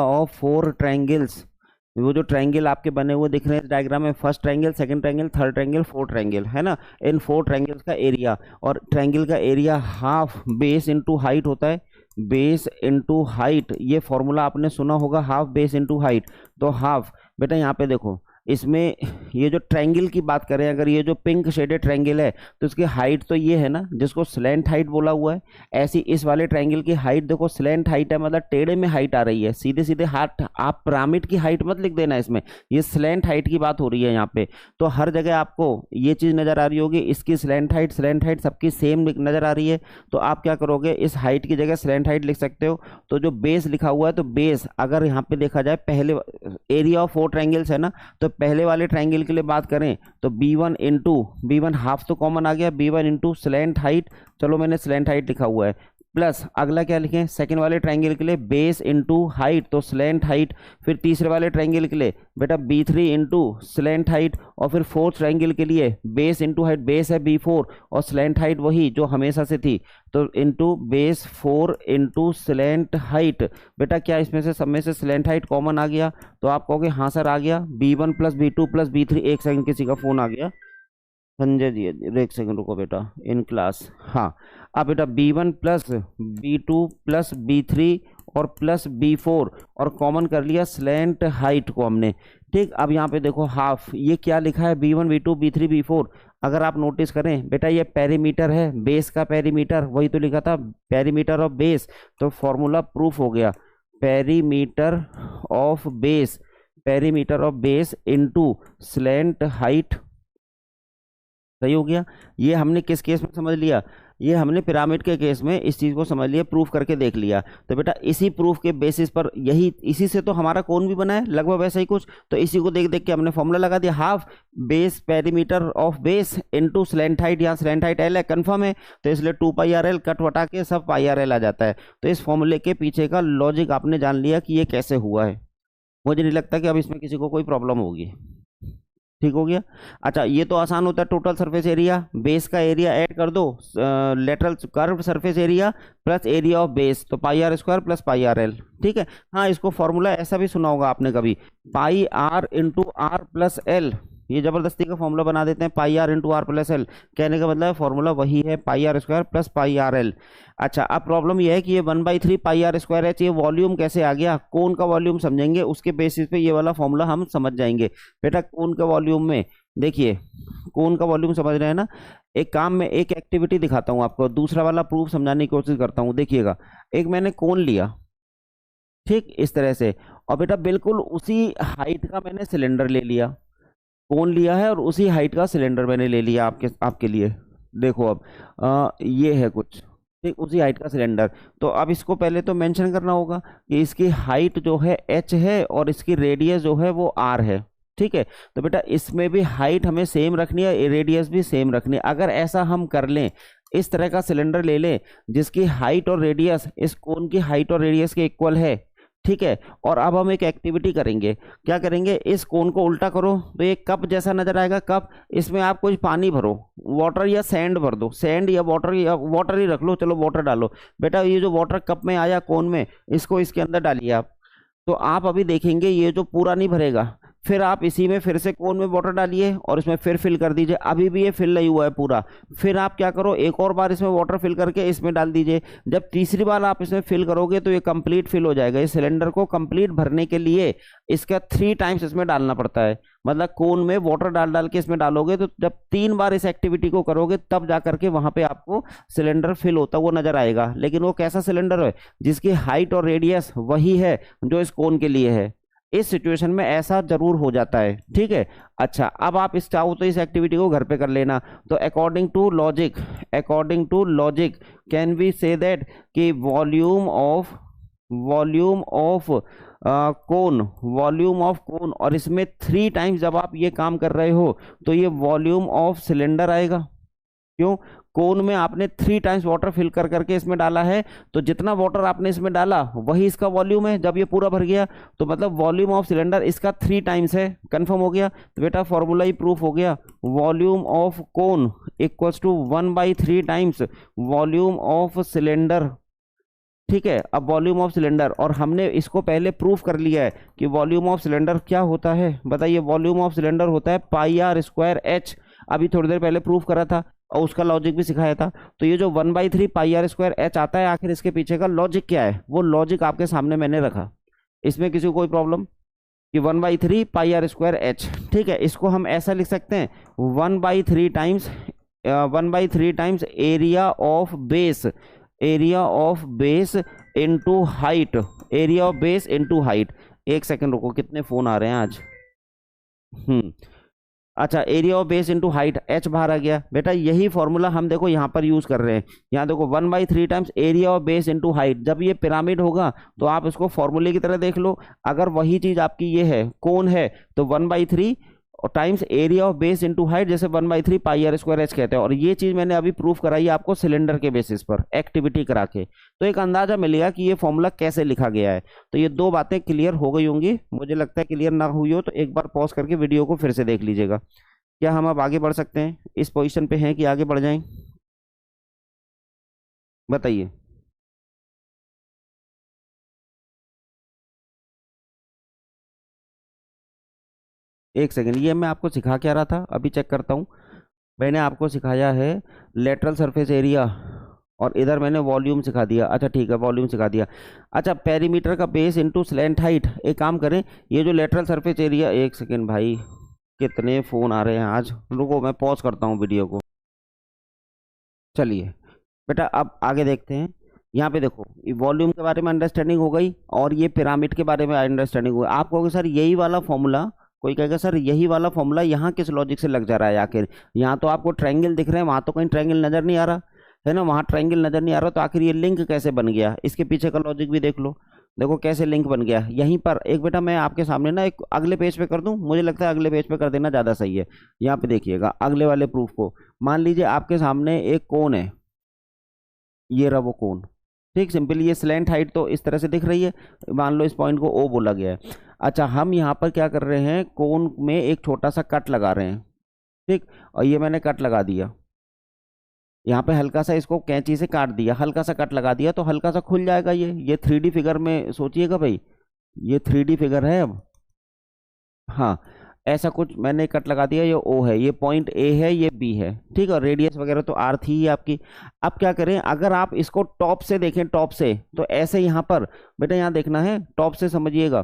ऑफ 4 ट्रायंगल्स। वो जो ट्रायंगल आपके बने हुए दिख रहे हैं डायग्राम में, first triangle, second triangle, third triangle, fourth triangle, है ना, इन 4 ट्रायंगल्स का एरिया, और ट्रायंगल का area half base into height होता है, बेस इनटू हाइट, ये फॉर्मूला आपने सुना होगा, हाफ बेस इनटू हाइट। तो हाफ, बेटा यहाँ पे देखो, इसमें ये जो ट्रायंगल की बात करें, अगर ये जो पिंक शेडेड ट्रायंगल है तो इसकी हाइट तो ये है ना, जिसको स्लैंट हाइट बोला हुआ है, ऐसी इस वाले ट्रायंगल की हाइट देखो स्लैंट हाइट है, मतलब टेढ़े में हाइट आ रही है, सीधे सीधे हाथ आप पिरामिड की हाइट मत लिख देना, इसमें ये स्लैंट हाइट की बात हो रही है यहाँ पे। तो हर जगह आपको ये चीज नजर आ रही होगी, इसकी स्लैंट हाइट सबकी सेम नजर आ रही है, तो आप क्या करोगे, इस हाइट की जगह स्लैंट हाइट लिख सकते हो। तो जो बेस लिखा हुआ है, तो बेस अगर यहाँ पे देखा जाए, पहले एरिया ऑफ 4 ट्रायंगल्स है ना, तो पहले वाले ट्रायंगल के लिए बात करें तो B1 हाफ तो कॉमन आ गया, B1 इंटू स्लैंट हाइट, चलो मैंने स्लैंट हाइट लिखा हुआ है, प्लस अगला क्या लिखें, सेकंड वाले ट्रायंगल के लिए बेस इनटू हाइट तो स्लैंट हाइट, फिर तीसरे वाले ट्रायंगल के लिए बेटा B3 इंटू स्लैंट हाइट, और फिर फोर्थ ट्रायंगल के लिए बेस इनटू हाइट, बेस है B4 और स्लैंट हाइट वही जो हमेशा से थी, तो into base 4 into slant height. बेटा क्या इसमें से सब में से स्लैंट हाइट कॉमन आ गया, तो आप कहोगे हाँ सर आ गया, B1 plus B2 plus B3, एक सेकंड किसी का फोन आ गया, संजय जी, एक सेकंड रुको बेटा, इन क्लास, हाँ। अब बेटा B1 plus B2 plus B3 और प्लस B4, और कॉमन कर लिया स्लैंट हाइट को हमने, ठीक। अब यहाँ पे देखो हाफ, ये क्या लिखा है, B1 B2 B3 B4, अगर आप नोटिस करें बेटा ये पेरीमीटर है, बेस का पेरीमीटर, वही तो लिखा था पेरीमीटर ऑफ बेस, तो फॉर्मूला प्रूफ हो गया, perimeter of base into slant height, सही हो गया। ये हमने किस केस में समझ लिया, ये हमने पिरामिड के केस में इस चीज को समझ लिया, प्रूफ करके देख लिया। तो बेटा इसी प्रूफ के बेसिस पर, यही इसी से तो हमारा कोण भी बना है लगभग वैसा ही कुछ, तो इसी को देख देख के हमने फॉर्मूला लगा दिया, half base perimeter of base into slant height, यहाँ स्लैंट हाइट एल है, कंफर्म है, तो इसलिए 2πrl कट वटा के सब πrl आ जाता है। तो इस फॉर्मूले के पीछे का लॉजिक आपने जान लिया कि ये कैसे हुआ है, मुझे नहीं लगता कि अब इसमें किसी को कोई प्रॉब्लम होगी, ठीक हो गया। अच्छा, ये तो आसान होता है, टोटल सरफेस एरिया, बेस का एरिया ऐड कर दो, lateral curve surface area plus area of base, तो πr² प्लस πrl, ठीक है। हाँ, इसको फॉर्मूला ऐसा भी सुना होगा आपने कभी, pi R into R plus L, ये जबरदस्ती का फॉर्मूला बना देते हैं, pi R into R plus L, कहने का मतलब फॉर्मूला वही है, πr² प्लस πrl। अच्छा, अब प्रॉब्लम ये है कि ये 1/3 πr² है, ये वॉल्यूम कैसे आ गया, कोन का वॉल्यूम समझेंगे, उसके बेसिस पे ये वाला फॉर्मूला हम समझ जाएंगे। बेटा कोन का वॉल्यूम में देखिए, कोन का वॉल्यूम समझ रहे हैं ना, एक काम में एक एक्टिविटी दिखाता हूँ आपको, दूसरा वाला प्रूफ समझाने की कोशिश करता हूँ। देखिएगा, एक मैंने कोन लिया, ठीक इस तरह से, और बेटा बिल्कुल उसी हाइट का मैंने सिलेंडर ले लिया, कोन लिया है और उसी हाइट का सिलेंडर मैंने ले लिया आपके लिए। देखो अब ये है कुछ, ठीक उसी हाइट का सिलेंडर, तो अब इसको पहले तो मेंशन करना होगा कि इसकी हाइट जो है h है और इसकी रेडियस जो है वो r है, ठीक है। तो बेटा इसमें भी हाइट हमें सेम रखनी है, रेडियस भी सेम रखनी है। अगर ऐसा हम कर लें, इस तरह का सिलेंडर ले लें जिसकी हाइट और रेडियस इस कोन की हाइट और रेडियस के इक्वल है, ठीक है, और अब हम एक एक्टिविटी करेंगे, क्या करेंगे, इस कोन को उल्टा करो तो ये कप जैसा नजर आएगा, कप, इसमें आप कुछ पानी भरो, वाटर या सैंड भर दो, सैंड या वाटर ही रख लो, चलो वाटर डालो। बेटा ये जो वाटर कप में आया कोन में, इसको इसके अंदर डालिए आप, तो आप अभी देखेंगे ये जो पूरा नहीं भरेगा, फिर आप इसी में फिर से कोन में वाटर डालिए और इसमें फिर फिल कर दीजिए, अभी भी ये फिल नहीं हुआ है पूरा, फिर आप क्या करो, एक और बार इसमें वाटर फिल करके इसमें डाल दीजिए, जब तीसरी बार आप इसमें फिल करोगे तो ये कंप्लीट फिल हो जाएगा। इस सिलेंडर को कंप्लीट भरने के लिए इसका 3 टाइम्स इसमें डालना पड़ता है, मतलब कोन में वाटर डाल डाल के इसमें डालोगे, तो जब 3 बार इस एक्टिविटी को करोगे तब जा करके वहां पे आपको सिलेंडर फिल होता हुआ नजर आएगा। लेकिन वो कैसा सिलेंडर है, जिसकी हाइट और रेडियस वही है जो इस कोन के लिए है। इस सिचुएशन में ऐसा जरूर हो जाता है, ठीक है। अच्छा, अब आप इस चाहो तो इस एक्टिविटी को घर पे कर लेना। तो according to logic can we say that कि वॉल्यूम ऑफ कोन, और इसमें 3 टाइम्स जब आप ये काम कर रहे हो तो ये वॉल्यूम ऑफ सिलेंडर आएगा। क्यों? कोन में आपने 3 टाइम्स वाटर फिल कर करके इसमें डाला है, तो जितना वाटर आपने इसमें डाला वही इसका वॉल्यूम है। जब ये पूरा भर गया तो मतलब वॉल्यूम ऑफ सिलेंडर इसका 3 टाइम्स है। कंफर्म हो गया? तो बेटा फॉर्मूला ही प्रूफ हो गया। Volume of cone equals to 1/3 times volume of cylinder. ठीक है, अब वॉल्यूम ऑफ सिलेंडर, और हमने इसको पहले प्रूफ कर लिया है कि वॉल्यूम ऑफ सिलेंडर क्या होता है। बताइए, वॉल्यूम ऑफ सिलेंडर होता है πr²h। अभी थोड़ी देर पहले प्रूफ करा था और उसका लॉजिक भी सिखाया था। तो ये जो 1/3 πr² आता है, आखिर इसके पीछे का लॉजिक क्या है, वो लॉजिक आपके सामने मैंने रखा। इसमें किसी को कोई प्रॉब्लम कि 1/3 πr²h। ठीक है, इसको हम ऐसा लिख सकते हैं 1/3 times area of base into height. एक सेकंड रुको, कितने फोन आ रहे हैं आज। अच्छा, area of base into height, h बाहर आ गया। बेटा यही फॉर्मूला हम देखो यहाँ पर यूज कर रहे हैं। यहाँ देखो 1/3 times area of base into height. जब ये पिरामिड होगा तो आप इसको फॉर्मूले की तरह देख लो। अगर वही चीज आपकी ये है, कोन है, तो 1/3 times area of base into height, जैसे 1/3 πr²h कहते हैं। और ये चीज मैंने अभी प्रूफ कराई है आपको सिलेंडर के बेसिस पर एक्टिविटी करा के, तो एक अंदाजा मिलेगा कि ये फॉर्मूला कैसे लिखा गया है। तो ये 2 बातें क्लियर हो गई होंगी। मुझे लगता है क्लियर ना हुई हो तो एक बार पॉज करके वीडियो को फिर से देख लीजिएगा। क्या हम अब आगे बढ़ सकते हैं? इस पोजीशन पे हैं कि आगे बढ़ जाएं? बताइए। एक सेकंड, ये मैं आपको सिखा क्या रहा था, अभी चेक करता हूँ। मैंने आपको सिखाया है लेटरल सरफेस एरिया, और इधर मैंने वॉल्यूम सिखा दिया। अच्छा ठीक है, वॉल्यूम सिखा दिया। अच्छा, पेरीमीटर का बेस इनटू स्लैंट हाइट। एक काम करें, ये जो लेटरल सरफेस एरिया, एक सेकंड भाई, कितने फोन आ रहे हैं आज, रुको मैं पॉज करता हूँ वीडियो को। चलिए बेटा, अब आगे देखते हैं। यहाँ पे देखो, वॉल्यूम के बारे में अंडरस्टैंडिंग हो गई और ये पिरामिड के बारे में अंडरस्टैंडिंग हो गई। आप कहोगे सर यही वाला फॉर्मूला, कोई कहेगा सर यही वाला फॉर्मूला यहाँ किस लॉजिक से लग जा रहा है आखिर। यहाँ तो आपको ट्रायंगल दिख रहे हैं, वहाँ तो कहीं ट्रायंगल नजर नहीं आ रहा है ना, वहाँ ट्रायंगल नजर नहीं आ रहा, तो आखिर ये लिंक कैसे बन गया, इसके पीछे का लॉजिक भी देख लो। देखो कैसे लिंक बन गया यहीं पर। एक बेटा मैं आपके सामने ना एक अगले पेज पे कर दूं, मुझे लगता है अगले पेज पे कर देना ज़्यादा सही है। यहाँ पे देखिएगा अगले वाले प्रूफ को। मान लीजिए आपके सामने एक कोन है, ये रहा वो कोन। ठीक, सिंपली ये स्लैंट हाइट तो इस तरह से दिख रही है, मान लो इस पॉइंट को ओ बोला गया है। अच्छा, हम यहाँ पर क्या कर रहे हैं, कोन में एक छोटा सा कट लगा रहे हैं। ठीक, और ये मैंने कट लगा दिया, यहाँ पे हल्का सा इसको कैंची से काट दिया, हल्का सा कट लगा दिया तो हल्का सा खुल जाएगा। ये 3D फिगर में सोचिएगा भाई, ये 3D फिगर है अब। हाँ, ऐसा कुछ मैंने कट लगा दिया, ये ओ है, ये पॉइंट ए है, ये बी है। ठीक है, रेडियस वगैरह तो आर थी ही आपकी। अब क्या करें, अगर आप इसको टॉप से देखें, टॉप से, तो ऐसे यहाँ पर बेटा यहाँ देखना है, टॉप से समझिएगा।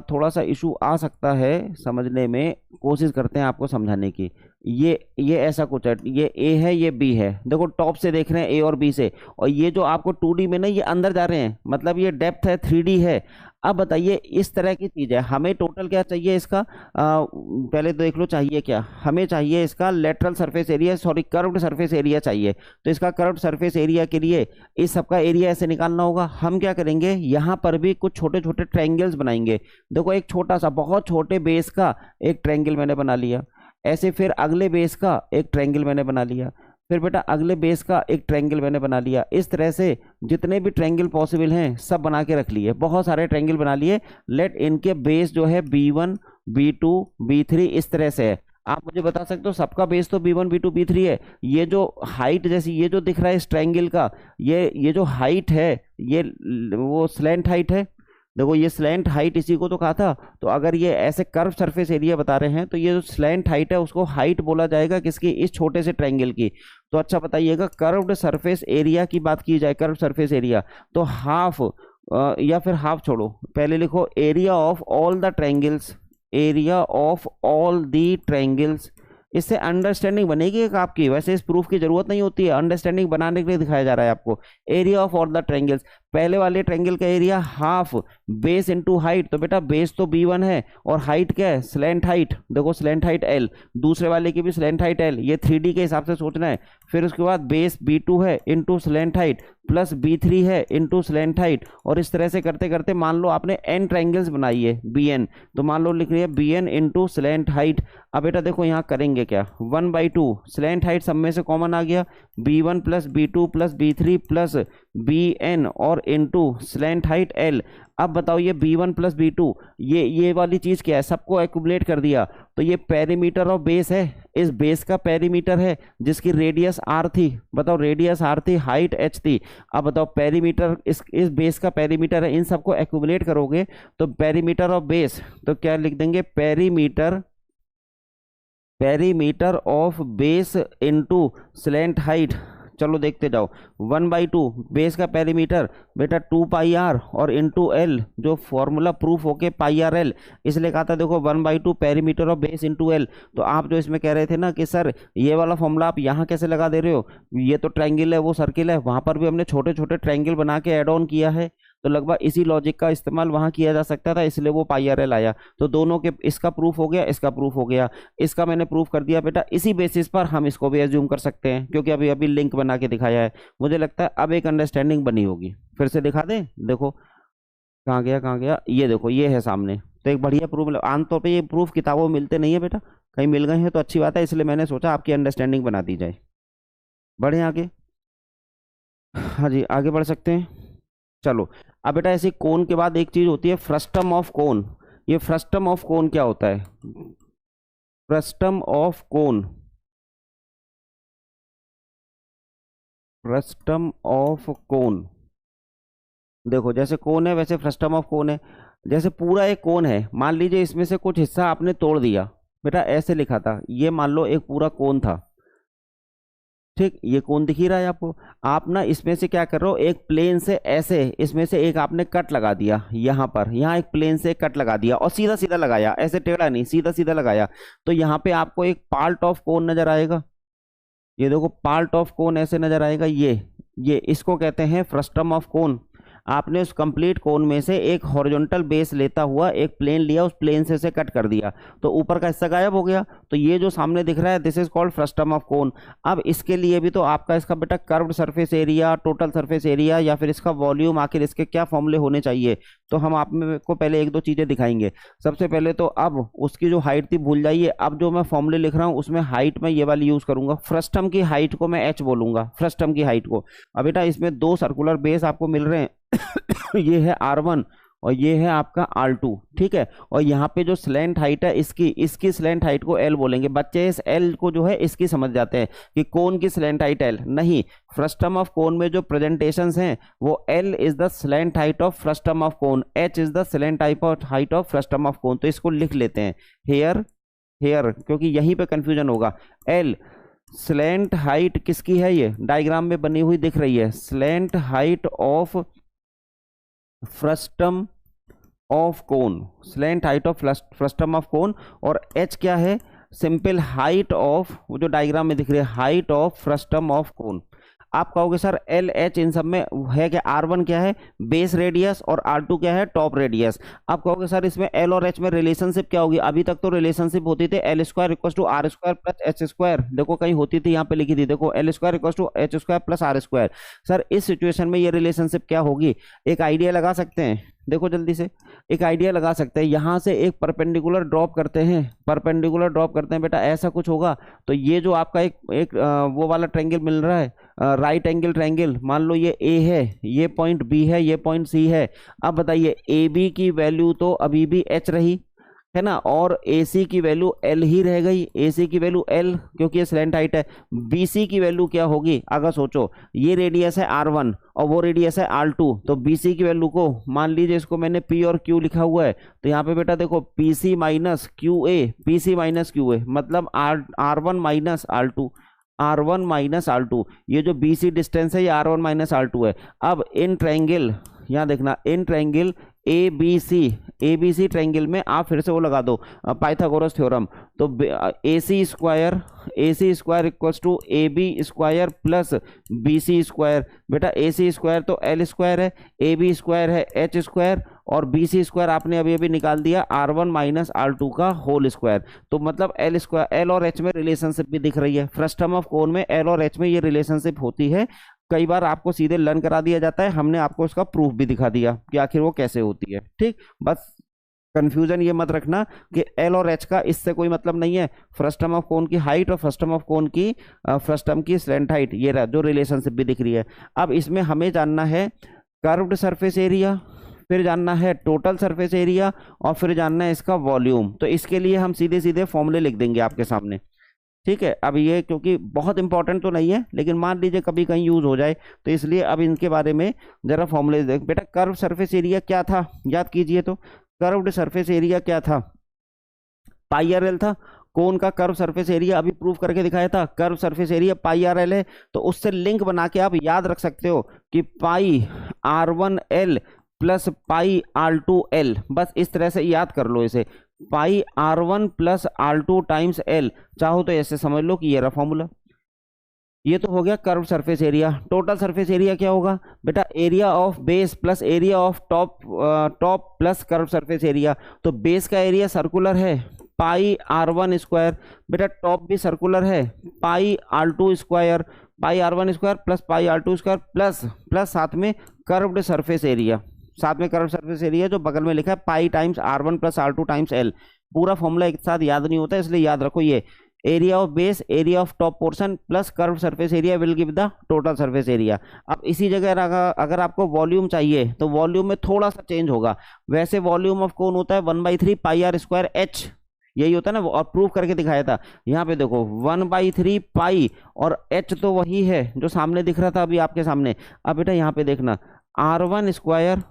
थोड़ा सा इशू आ सकता है समझने में, कोशिश करते हैं आपको समझाने की। ये ऐसा कुछ है, ये ए है, ये बी है। देखो टॉप से देख रहे हैं ए और बी से, और ये जो आपको 2D में ना ये अंदर जा रहे हैं, मतलब ये डेप्थ है, 3D है। अब बताइए, इस तरह की चीज है, हमें टोटल क्या चाहिए इसका, पहले तो देख लो चाहिए क्या, हमें चाहिए इसका lateral surface area, sorry curved surface area चाहिए। तो इसका कर्व्ड सरफेस एरिया के लिए इस सबका एरिया ऐसे निकालना होगा। हम क्या करेंगे, यहाँ पर भी कुछ छोटे छोटे ट्रायंगल्स बनाएंगे। देखो एक छोटा सा, बहुत छोटे बेस का एक ट्रायंगल मैंने बना लिया, ऐसे फिर अगले बेस का एक ट्रायंगल मैंने बना लिया, फिर बेटा अगले बेस का एक ट्रायंगल मैंने बना लिया। इस तरह से जितने भी ट्रायंगल पॉसिबल हैं सब बना के रख लिए, बहुत सारे ट्रायंगल बना लिए। लेट इनके बेस जो है B1 B2 B3 इस तरह से है। आप मुझे बता सकते हो सबका बेस तो B1 B2 B3 है। ये जो हाइट जैसी ये जो दिख रहा है इस ट्रायंगल का, ये जो हाइट है, ये वो स्लैंट हाइट है। देखो ये स्लैंट हाइट इसी को तो कहा था। तो अगर ये ऐसे कर्व सरफेस एरिया बता रहे हैं तो ये जो स्लैंट हाइट है उसको हाइट बोला जाएगा किसकी, इस छोटे से ट्रायंगल की। तो अच्छा बताइएगा, कर्व्ड सरफेस एरिया की बात की जाए, कर्व सरफेस एरिया, तो हाफ या फिर हाफ छोड़ो, पहले लिखो area of all the triangles, area of all the triangles. इससे अंडरस्टैंडिंग बनेगी एक आपकी, वैसे इस प्रूफ की जरूरत नहीं होती है, अंडरस्टैंडिंग बनाने के लिए दिखाया जा रहा है आपको। Area of all the triangles, पहले वाले ट्रायंगल का area half base into height, तो बेटा बेस तो b1 है और हाइट क्या है, स्लैंट हाइट, देखो स्लैंट हाइट l, दूसरे वाले की भी स्लैंट हाइट l, ये 3D के हिसाब से सोचना है। फिर उसके बाद बेस b2 है into slant height plus b3 है इंटू स्लैंट हाइट, और इस तरह से करते करते मान लो आपने n ट्रायंगल्स बनाई है bn, तो मान लो लिख रही है bn इंटू स्लैंट हाइट। अब बेटा देखो यहाँ करेंगे क्या, 1/2 स्लैंट हाइट सब में से कॉमन आ गया, b1 plus b2 plus b3 plus bn और इंटू स्लैंट हाइट l। अब बताओ ये b1 प्लस b2, ये वाली चीज क्या है, सबको एक्यूमुलेट कर दिया, तो ये पेरीमीटर ऑफ बेस है, इस बेस का पेरीमीटर है जिसकी रेडियस r थी, बताओ रेडियस r थी, हाइट h थी। अब बताओ पेरीमीटर इस बेस का पेरीमीटर है, इन सबको एक्यूमुलेट करोगे तो पेरीमीटर ऑफ बेस, तो क्या लिख देंगे, perimeter of base into slant height. चलो देखते जाओ, 1/2 बेस का पेरीमीटर बेटा 2πr और इंटू l, जो फॉर्मूला प्रूफ होके πrl, इसलिए कहा था देखो 1/2 perimeter of base into l। तो आप जो इसमें कह रहे थे ना कि सर ये वाला फॉर्मूला आप यहाँ कैसे लगा दे रहे हो, ये तो ट्रायंगल है वो सर्किल है, वहां पर भी हमने छोटे छोटे ट्रायंगल बना के एड ऑन किया है, तो लगभग इसी लॉजिक का इस्तेमाल वहां किया जा सकता था, इसलिए वो πrl आया। तो दोनों के, इसका प्रूफ हो गया, इसका प्रूफ हो गया, इसका मैंने प्रूफ कर दिया बेटा, इसी बेसिस पर हम इसको भी एज्यूम कर सकते हैं, क्योंकि अभी अभी लिंक बना के दिखाया है। मुझे लगता है अब एक अंडरस्टैंडिंग बनी होगी, फिर से दिखा दें, देखो कहाँ गया, ये देखो ये है सामने, तो एक बढ़िया प्रूफ। आमतौर पर ये प्रूफ किताबों में मिलते नहीं है बेटा, कहीं मिल गए हैं तो अच्छी बात है, इसलिए मैंने सोचा आपकी अंडरस्टैंडिंग बना दी जाए। बढ़े आगे, हाँ जी आगे बढ़ सकते हैं। चलो अब बेटा ऐसे कोन के बाद एक चीज होती है फ्रस्टम ऑफ कोन। ये फ्रस्टम ऑफ कोन क्या होता है, frustum of cone, frustum of cone, देखो जैसे कोन है वैसे फ्रस्टम ऑफ कोन है। जैसे पूरा एक कोन है, मान लीजिए इसमें से कुछ हिस्सा आपने तोड़ दिया, बेटा ऐसे लिखा था, ये मान लो एक पूरा कोन था, ठीक, ये कोन दिख ही रहा है आपको। आप ना इसमें से क्या कर रहे हो, एक प्लेन से ऐसे इसमें से एक आपने कट लगा दिया, यहाँ पर, यहाँ एक प्लेन से कट लगा दिया और सीधा सीधा लगाया, ऐसे टेढ़ा नहीं, सीधा सीधा लगाया, तो यहाँ पे आपको एक पार्ट ऑफ कोन नजर आएगा। ये देखो पार्ट ऑफ कोन ऐसे नजर आएगा, ये इसको कहते हैं फ्रस्टम ऑफ कोन। आपने उस कंप्लीट कोन में से एक हॉरिजॉन्टल बेस लेता हुआ एक प्लेन लिया, उस प्लेन से कट कर दिया, तो ऊपर का हिस्सा गायब हो गया, तो ये जो सामने दिख रहा है this is called frustum of cone. अब इसके लिए भी तो आपका इसका बेटा curved surface area, total surface area या फिर इसका वॉल्यूम, आखिर इसके क्या फॉर्मूले होने चाहिए, तो हम आप में को पहले एक दो चीजें दिखाएंगे। सबसे पहले तो अब उसकी जो हाइट थी भूल जाइए, अब जो मैं फॉर्मूले लिख रहा हूँ उसमें हाइट में ये वाली यूज करूंगा, फ्रस्टम की हाइट को मैं h बोलूंगा, फ्रस्टम की हाइट को। अब बेटा इसमें दो सर्कुलर बेस आपको मिल रहे हैं ये है R1 और ये है आपका R2, ठीक है, और यहाँ पे जो स्लैंट हाइट है इसकी स्लैंट हाइट को L बोलेंगे। बच्चे इस L को जो है इसकी समझ जाते हैं कि कोन की स्लैंट हाइट L नहीं, फ्रस्टम ऑफ कोन में जो प्रेजेंटेशंस हैं वो L is the slant height of frustum of cone, H is the slant height of frustum of cone. तो इसको लिख लेते हैं हेयर, क्योंकि यहीं पे कंफ्यूजन होगा। L स्लैंट हाइट किसकी है, ये डायग्राम में बनी हुई दिख रही है, slant height of frustum of cone, slant height of frustum of cone, और h क्या है, सिंपल हाइट ऑफ, वो जो डायग्राम में दिख रही है height of frustum of cone. आप कहोगे सर एल एच इन सब में है क्या, R1 क्या है बेस रेडियस और R2 क्या है टॉप रेडियस। आप कहोगे सर इसमें L और H में रिलेशनशिप क्या होगी, अभी तक तो रिलेशनशिप होती थी L square equal to R square plus H square, देखो कहीं होती थी यहाँ पे लिखी थी, देखो L square equal to H square plus R square. Sir इस सिचुएशन में ये रिलेशनशिप क्या होगी, एक आइडिया लगा सकते हैं, देखो जल्दी से एक आइडिया लगा सकते हैं, यहाँ से एक परपेंडिकुलर ड्रॉप करते हैं, परपेंडिकुलर ड्रॉप करते हैं बेटा, ऐसा कुछ होगा। तो ये जो आपका एक वो वाला ट्रायंगल मिल रहा है, राइट एंगल ट्रायंगल, मान लो ये A है, ये पॉइंट B है, ये पॉइंट C है। अब बताइए AB की वैल्यू तो अभी भी H रही है ना, और AC की वैल्यू L ही रह गई, AC की वैल्यू L क्योंकि ये स्लैंट हाइट है। BC की वैल्यू क्या होगी, अगर सोचो ये रेडियस है R1 और वो रेडियस है R2, तो BC की वैल्यू को मान लीजिए, इसको मैंने P और Q लिखा हुआ है, तो यहाँ पे बेटा देखो PC minus QA, PC minus QA मतलब R1 minus R2, R1 minus R2, ये जो BC डिस्टेंस है ये R1 माइनस R2 है। अब इन ट्रायंगल यहाँ देखना, इन triangle A B C triangle में आप फिर से वो लगा दो पाइथागोरस थ्योरम। तो A C square equals to A B square plus B C square. बेटा ए सी स्क्वायर तो एल स्क्वायर है, ए बी स्क्वायर है एच स्क्वायर, और बी सी स्क्वायर आपने अभी अभी निकाल दिया R1 माइनस R2 का होल स्क्वायर। तो मतलब एल स्क्वायर, एल और एच में रिलेशनशिप भी दिख रही है। फ्रस्टम ऑफ कोन में एल और एच में ये रिलेशनशिप होती है। कई बार आपको सीधे लर्न करा दिया जाता है, हमने आपको इसका प्रूफ भी दिखा दिया कि आखिर वो कैसे होती है। ठीक, बस कंफ्यूजन ये मत रखना कि एल और एच का इससे कोई मतलब नहीं है। फ्रस्टम ऑफ कोन की हाइट और फ्रस्टम ऑफ कोन की फ्रस्टम की स्लैंट हाइट, ये रहा जो रिलेशनशिप भी दिख रही है। अब इसमें हमें जानना है कर्व्ड सरफेस एरिया, फिर जानना है टोटल सरफेस एरिया, और फिर जानना है इसका वॉल्यूम। तो इसके लिए हम सीधे सीधे फॉर्मूले लिख देंगे आपके सामने। ठीक है, अब ये क्योंकि बहुत इंपॉर्टेंट तो नहीं है, लेकिन मान लीजिए कभी कहीं यूज हो जाए, तो इसलिए अब इनके बारे में जरा फॉर्मूले देख। बेटा कर्व सरफेस एरिया क्या था, याद कीजिए। तो कर्व्ड सरफेस एरिया क्या था, पाई आर एल था। कोन का कर्व सरफेस एरिया अभी प्रूव करके दिखाया था, curve surface area pi R L है। तो उससे लिंक बना के आप याद रख सकते हो कि पाई R1 L plus pi R2 L, बस इस तरह से याद कर लो इसे, पाई R1 plus R2 times L। चाहो तो ऐसे समझ लो कि ये रहा फॉर्मूला। ये तो हो गया curve surface area. Total surface area क्या होगा बेटा, area of base plus area of top plus curve surface area. तो बेस का एरिया सर्कुलर है, पाई R1 स्क्वायर। बेटा टॉप भी सर्कुलर है, पाई R2 स्क्वायर, पाई R1 square plus pi R2 square plus साथ में कर्व्ड सरफेस एरिया, साथ में कर्व सरफेस एरिया जो बगल में लिखा है पाई times R1 plus R2 times L। पूरा फॉर्मूला एक साथ याद नहीं होता, इसलिए याद रखो ये area of base, area of top portion plus curve surface area will give the total surface area. अब इसी जगह अगर आपको वॉल्यूम चाहिए तो वॉल्यूम में थोड़ा सा चेंज होगा। वैसे वॉल्यूम ऑफ कोन होता है 1/3 पाई आर स्क्वायर एच, यही होता है ना, और प्रूव करके दिखाया था। यहाँ पे देखो 1/3 पाई और एच तो वही है जो सामने दिख रहा था अभी आपके सामने। अब बेटा यहाँ पे देखना R1 square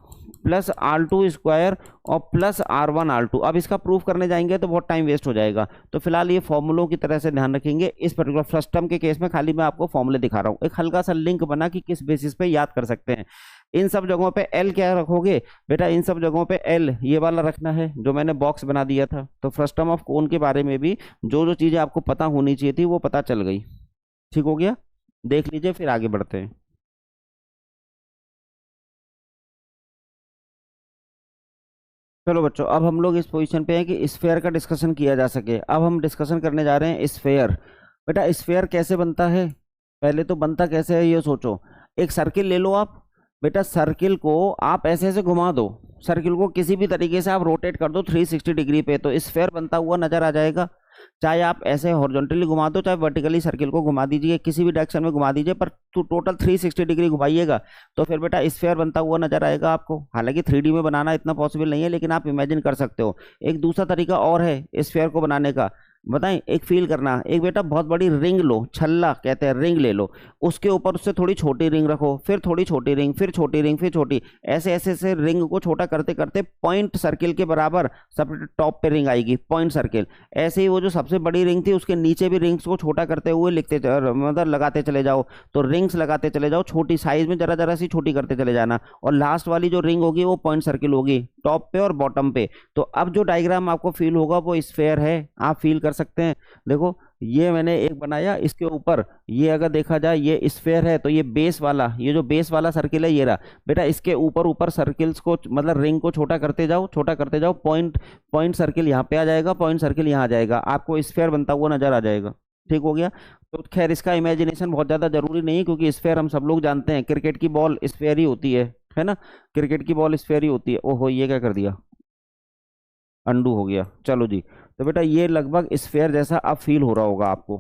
plus R2 square और प्लस R1 R2। अब इसका प्रूफ करने जाएंगे तो बहुत टाइम वेस्ट हो जाएगा, तो फिलहाल ये फॉर्मूलों की तरह से ध्यान रखेंगे। इस पर्टिकुलर फ्रस्टम के केस में खाली मैं आपको फॉर्मूले दिखा रहा हूँ, एक हल्का सा लिंक बना कि किस बेसिस पे याद कर सकते हैं। इन सब जगहों पे L क्या रखोगे बेटा, इन सब जगहों पे L ये वाला रखना है जो मैंने बॉक्स बना दिया था। तो फ्रस्टम ऑफ कोन के बारे में भी जो जो चीजें आपको पता होनी चाहिए थी वो पता चल गई। ठीक हो गया, देख लीजिए, फिर आगे बढ़ते हैं। चलो बच्चों, अब हम लोग इस पोजीशन पे हैं कि स्फेयर का डिस्कशन किया जा सके। अब हम डिस्कशन करने जा रहे हैं स्फेयर। बेटा स्फेयर कैसे बनता है, पहले तो बनता कैसे है ये सोचो। एक सर्किल ले लो आप, बेटा सर्किल को आप ऐसे ऐसे घुमा दो, सर्किल को किसी भी तरीके से आप रोटेट कर दो 360 डिग्री पे, तो स्फेयर बनता हुआ नजर आ जाएगा। चाहे आप ऐसे हॉरिजॉन्टली घुमा दो, चाहे वर्टिकली सर्किल को घुमा दीजिए, किसी भी डायरेक्शन में घुमा दीजिए, पर टोटल 360 डिग्री घुमाइएगा तो फिर बेटा स्फेयर बनता हुआ नजर आएगा आपको। हालांकि 3D में बनाना इतना पॉसिबल नहीं है, लेकिन आप इमेजिन कर सकते हो। एक दूसरा तरीका और है स्फेयर को बनाने का, बताएं, एक फील करना। एक बेटा बहुत बड़ी रिंग लो, छल्ला कहते हैं, रिंग ले लो, उसके ऊपर उससे थोड़ी छोटी रिंग रखो, फिर थोड़ी छोटी रिंग, फिर छोटी रिंग, फिर छोटी, ऐसे ऐसे से रिंग को छोटा करते करते पॉइंट सर्किल के बराबर सब टॉप पे रिंग आएगी, पॉइंट सर्किल। ऐसे ही वो जो सबसे बड़ी रिंग थी उसके नीचे भी रिंग्स को छोटा करते हुए मतलब लगाते चले जाओ, तो रिंग्स लगाते चले जाओ, छोटी साइज में जरा जरा सी छोटी करते चले जाना, और लास्ट वाली जो रिंग होगी वो पॉइंट सर्किल होगी टॉप पे और बॉटम पे। तो अब जो डायग्राम आपको फील होगा वो स्फेयर है, आप फील कर सकते हैं। देखो ये मैंने एक बनाया, इसके ऊपर ये अगर देखा जाए ये स्फेयर है, तो ये बेस वाला, ये जो बेस वाला सर्किल है ये रहा बेटा, इसके ऊपर ऊपर सर्किल्स को मतलब रिंग को छोटा करते जाओ, छोटा करते जाओ, पॉइंट सर्किल यहाँ पे आ जाएगा, पॉइंट सर्किल यहाँ आ जाएगा, आपको स्फेयर बनता हुआ नजर आ जाएगा। ठीक हो गया। तो खैर इसका इमेजिनेशन बहुत ज्यादा जरूरी नहीं है, क्योंकि स्फेयर हम सब लोग जानते हैं, क्रिकेट की बॉल स्फेयर ही होती है ना, क्रिकेट की बॉल स्फेयर ही होती है। ओहो ये क्या कर दिया, अंडू हो गया, चलो जी। तो बेटा ये लगभग स्फेयर जैसा अब फील हो रहा होगा आपको।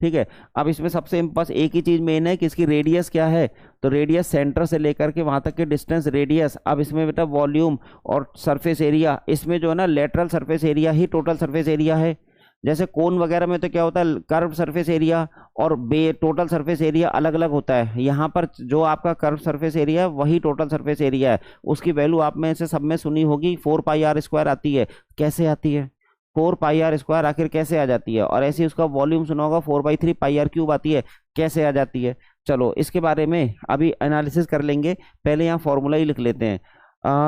ठीक है, अब इसमें सबसे बस एक ही चीज मेन है कि इसकी रेडियस क्या है, तो रेडियस सेंटर से लेकर के वहां तक के डिस्टेंस रेडियस। अब इसमें बेटा वॉल्यूम और सरफेस एरिया, इसमें जो है ना लेटरल सरफेस एरिया ही टोटल सरफेस एरिया है। जैसे कोन वगैरह में तो क्या होता है, कर्व सरफेस एरिया और टोटल सरफेस एरिया अलग अलग होता है। यहाँ पर जो आपका कर्व सरफेस एरिया है वही टोटल सरफेस एरिया है। उसकी वैल्यू आप में से सब में सुनी होगी, 4πr² आती है। कैसे आती है 4πr² आखिर कैसे आ जाती है? और ऐसे ही उसका वॉल्यूम सुना होगा, 4/3 πr³ आती है, कैसे आ जाती है? चलो इसके बारे में अभी एनालिसिस कर लेंगे, पहले यहाँ फॉर्मूला ही लिख लेते हैं।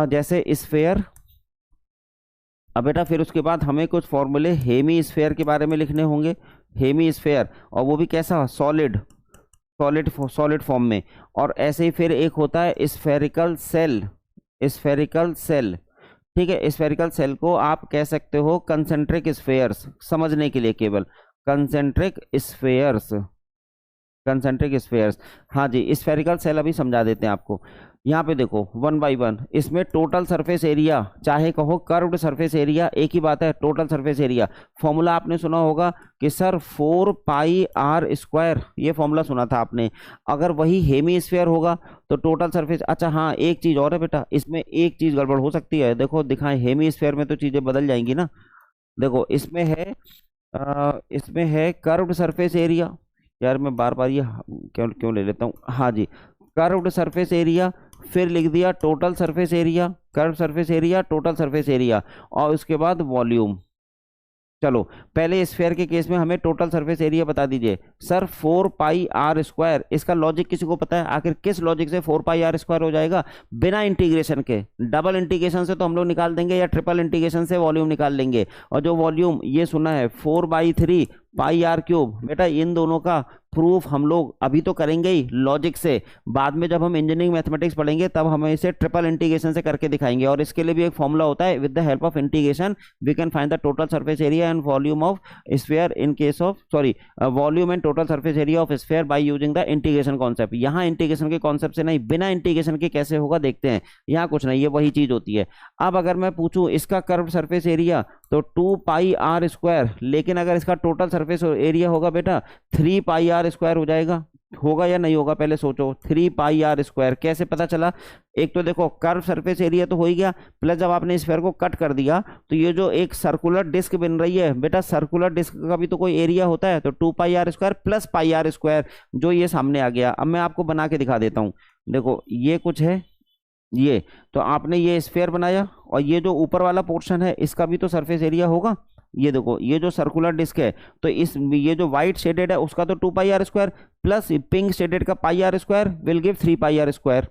जैसे स्फेयर, अब बेटा फिर उसके बाद हमें कुछ फॉर्मूले हेमी स्फेयर के बारे में लिखने होंगे। हेमी स्फेयर, और वो भी कैसा, सॉलिड, सॉलिड फॉर्म में। और ऐसे ही फिर एक होता है स्फेरिकल सेल, स्फेरिकल सेल। ठीक है, स्फेरिकल सेल को आप कह सकते हो कंसेंट्रिक स्फेयर्स, समझने के लिए केवल कंसेंट्रिक स्फेयर्स, कंसेंट्रिक स्फेयर्स। हाँ जी, स्फेरिकल सेल अभी समझा देते हैं आपको। यहाँ पे देखो वन बाय वन, इसमें टोटल सरफेस एरिया, चाहे कहो कर्व्ड सरफेस एरिया, एक ही बात है, टोटल सरफेस एरिया। फॉर्मूला आपने सुना होगा कि सर 4πr², ये फॉर्मूला सुना था आपने। अगर वही हेमी स्फेयर होगा तो टोटल सरफेस, अच्छा हाँ एक चीज और है बेटा, इसमें एक चीज गड़बड़ हो सकती है। देखो दिखाएं, हेमी स्फेयर में तो चीजें बदल जाएंगी ना। देखो इसमें है कर्व्ड सरफेस एरिया। यार मैं बार बार ये क्यों क्यों ले लेता हूँ, हाँ जी, कर्व्ड सरफेस एरिया, फिर लिख दिया total surface area, curve surface area, total surface area, और उसके बाद वॉल्यूम। चलो पहले स्फेयर के केस में हमें टोटल सरफेस एरिया बता दीजिए। सर 4πr², इसका लॉजिक किसी को पता है आखिर किस लॉजिक से 4πr² हो जाएगा? बिना इंटीग्रेशन के, डबल इंटीग्रेशन से तो हम लोग निकाल देंगे, या ट्रिपल इंटीग्रेशन से वॉल्यूम निकाल लेंगे। और जो वॉल्यूम ये सुना है 4/3πr³, बेटा इन दोनों का प्रूफ हम लोग अभी तो करेंगे ही लॉजिक से, बाद में जब हम इंजीनियरिंग मैथमेटिक्स पढ़ेंगे तब हम इसे ट्रिपल इंटीग्रेशन से करके दिखाएंगे। और इसके लिए भी एक फॉर्मूला होता है, with the help of integration we can find the total surface area and volume of sphere in case of, sorry, volume and total surface area of sphere by using the integration concept. यहाँ integration के concept से नहीं, बिना integration के कैसे होगा देखते हैं। यहाँ कुछ नहीं, ये वही चीज होती है। अब अगर मैं पूछूं इसका कर्व सरफेस एरिया तो 2πr², लेकिन अगर इसका टोटल सरफेस एरिया होगा बेटा 3πr² हो जाएगा। होगा या नहीं होगा पहले सोचो, 3πr²। कैसे पता चला? एक तो देखो कर्व सरफेस एरिया तो हो ही गया, प्लस जब आपने स्फीयर को कट कर दिया तो ये जो एक सर्कुलर डिस्क बन रही है बेटा, सर्कुलर डिस्क का भी तो कोई एरिया होता है, तो 2πr² प्लस πr², जो ये सामने आ गया। अब मैं आपको बना के दिखा देता हूँ। देखो ये कुछ है, ये तो आपने ये स्फीयर बनाया, और ये जो ऊपर वाला पोर्शन है इसका भी तो सरफेस एरिया होगा। ये देखो ये जो सर्कुलर डिस्क है, तो इस ये जो व्हाइट शेडेड है उसका तो 2πr² प्लस पिंक शेडेड का πr² विल गिव 3πr²।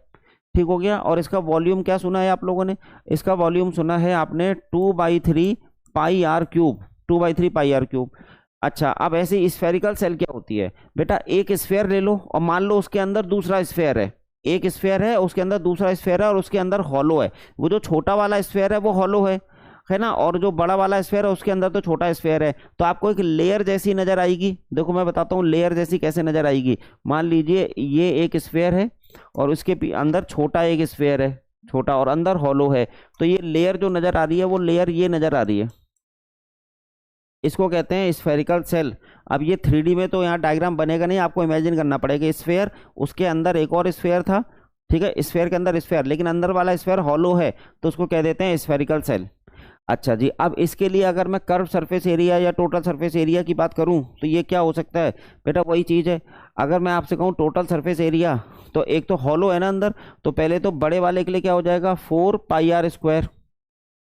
ठीक हो गया। और इसका वॉल्यूम क्या सुना है आप लोगों ने? इसका वॉल्यूम सुना है आपने 2/3πr³, 2/3πr³। अच्छा, अब ऐसे स्फेरिकल सेल क्या होती है बेटा? एक स्फेयर ले लो और मान लो उसके अंदर दूसरा स्फेयर है, एक स्फेयर है उसके अंदर दूसरा स्फेयर है, और उसके अंदर हॉलो है। वो जो छोटा वाला स्फेयर है वो हॉलो है ना, और जो बड़ा वाला स्फेयर है उसके अंदर तो छोटा स्फेयर है। तो आपको एक लेयर जैसी नजर आएगी। देखो मैं बताता हूँ लेयर जैसी कैसे नजर आएगी। मान लीजिए ये एक स्फेयर है और उसके अंदर छोटा एक स्फेयर है, छोटा, और अंदर हॉलो है। तो ये लेयर जो नजर आ रही है वो लेयर ये नजर आ रही है, इसको कहते हैं स्फेरिकल सेल। अब ये 3D में तो यहाँ डायग्राम बनेगा नहीं, आपको इमेजिन करना पड़ेगा। स्फेयर, उसके अंदर एक और स्फेयर था, ठीक है, स्फेयर के अंदर स्फेयर, लेकिन अंदर वाला स्फेयर हॉलो है, तो उसको कह देते हैं स्फेरिकल सेल। अच्छा जी, अब इसके लिए अगर मैं कर्व सरफेस एरिया या टोटल सरफेस एरिया की बात करूं तो ये क्या हो सकता है बेटा? वही चीज़ है। अगर मैं आपसे कहूं टोटल सरफेस एरिया, तो एक तो हॉलो है ना अंदर, तो पहले तो बड़े वाले के लिए क्या हो जाएगा 4πr²।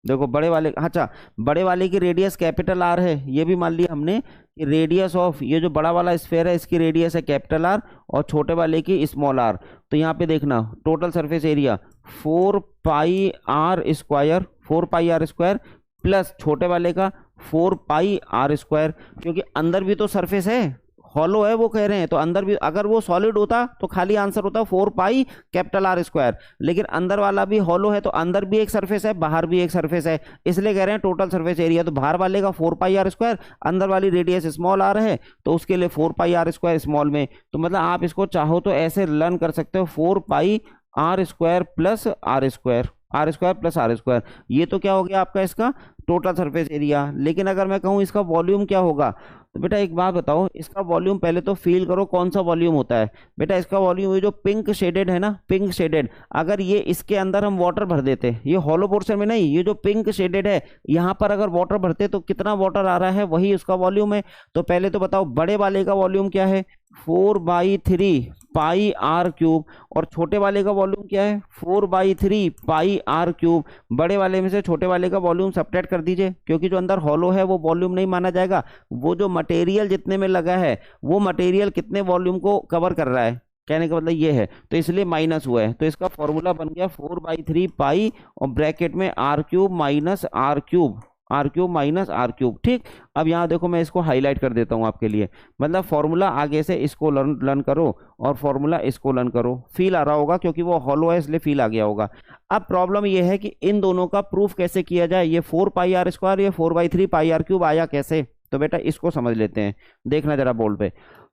देखो बड़े वाले, अच्छा बड़े वाले की रेडियस कैपिटल आर है, ये भी मान लिया हमने कि रेडियस ऑफ ये जो बड़ा वाला स्फेयर है इसकी रेडियस है कैपिटल आर, और छोटे वाले की स्मॉल आर। तो यहाँ पे देखना total surface area 4πr², 4πr² plus छोटे वाले का 4πr², क्योंकि अंदर भी तो सरफेस है, हॉलो है वो कह रहे हैं, तो अंदर भी, अगर वो सॉलिड होता तो खाली आंसर होता 4πr², लेकिन अंदर वाला भी हॉलो है तो अंदर भी एक सरफेस है, बाहर भी एक सरफेस है, इसलिए कह रहे हैं टोटल सरफेस एरिया। तो बाहर वाले का 4πr², अंदर वाली रेडियस स्मॉल आर है तो उसके लिए 4πr² स्मॉल में। तो मतलब आप इसको चाहो तो ऐसे लर्न कर सकते हो 4πr² plus r² plus r²। ये तो क्या हो गया आपका इसका टोटल सरफेस एरिया। लेकिन अगर मैं कहूँ इसका वॉल्यूम क्या होगा, तो बेटा एक बात बताओ, इसका वॉल्यूम पहले तो फील करो कौन सा वॉल्यूम होता है बेटा। इसका वॉल्यूम ये जो पिंक शेडेड है ना, पिंक शेडेड, अगर ये इसके अंदर हम वाटर भर देते, ये हॉलो पोर्शन में नहीं, ये जो पिंक शेडेड है यहाँ पर अगर वाटर भरते तो कितना वाटर आ रहा है, वही उसका वॉल्यूम है। तो पहले तो बताओ बड़े वाले का वॉल्यूम क्या है, 4/3πr³, और छोटे वाले का वॉल्यूम क्या है 4/3πr³। बड़े वाले में से छोटे वाले का वॉल्यूम सब्ट्रैक्ट कर दीजिए, क्योंकि जो अंदर हॉलो है वो वॉल्यूम नहीं माना जाएगा। वो जो मटेरियल जितने में लगा है वो मटेरियल कितने वॉल्यूम को कवर कर रहा है, कहने का मतलब ये है, तो इसलिए माइनस हुआ है। तो इसका फॉर्मूला बन गया 4/3 पाई और ब्रैकेट में R cube minus R cube, R cube minus R cube. ठीक, अब यहाँ देखो मैं इसको हाईलाइट कर देता हूँ आपके लिए, मतलब फॉर्मूला आगे से इसको लर्न करो और फॉर्मूला इसको लर्न करो। फील आ रहा होगा क्योंकि वो हॉलो है इसलिए फील आ गया होगा। अब प्रॉब्लम ये है कि इन दोनों का प्रूफ कैसे किया जाए, ये 4πr², ये 4/3 पाई आर क्यूब आया कैसे। तो बेटा इसको समझ लेते हैं, देखना जरा बोर्ड पे।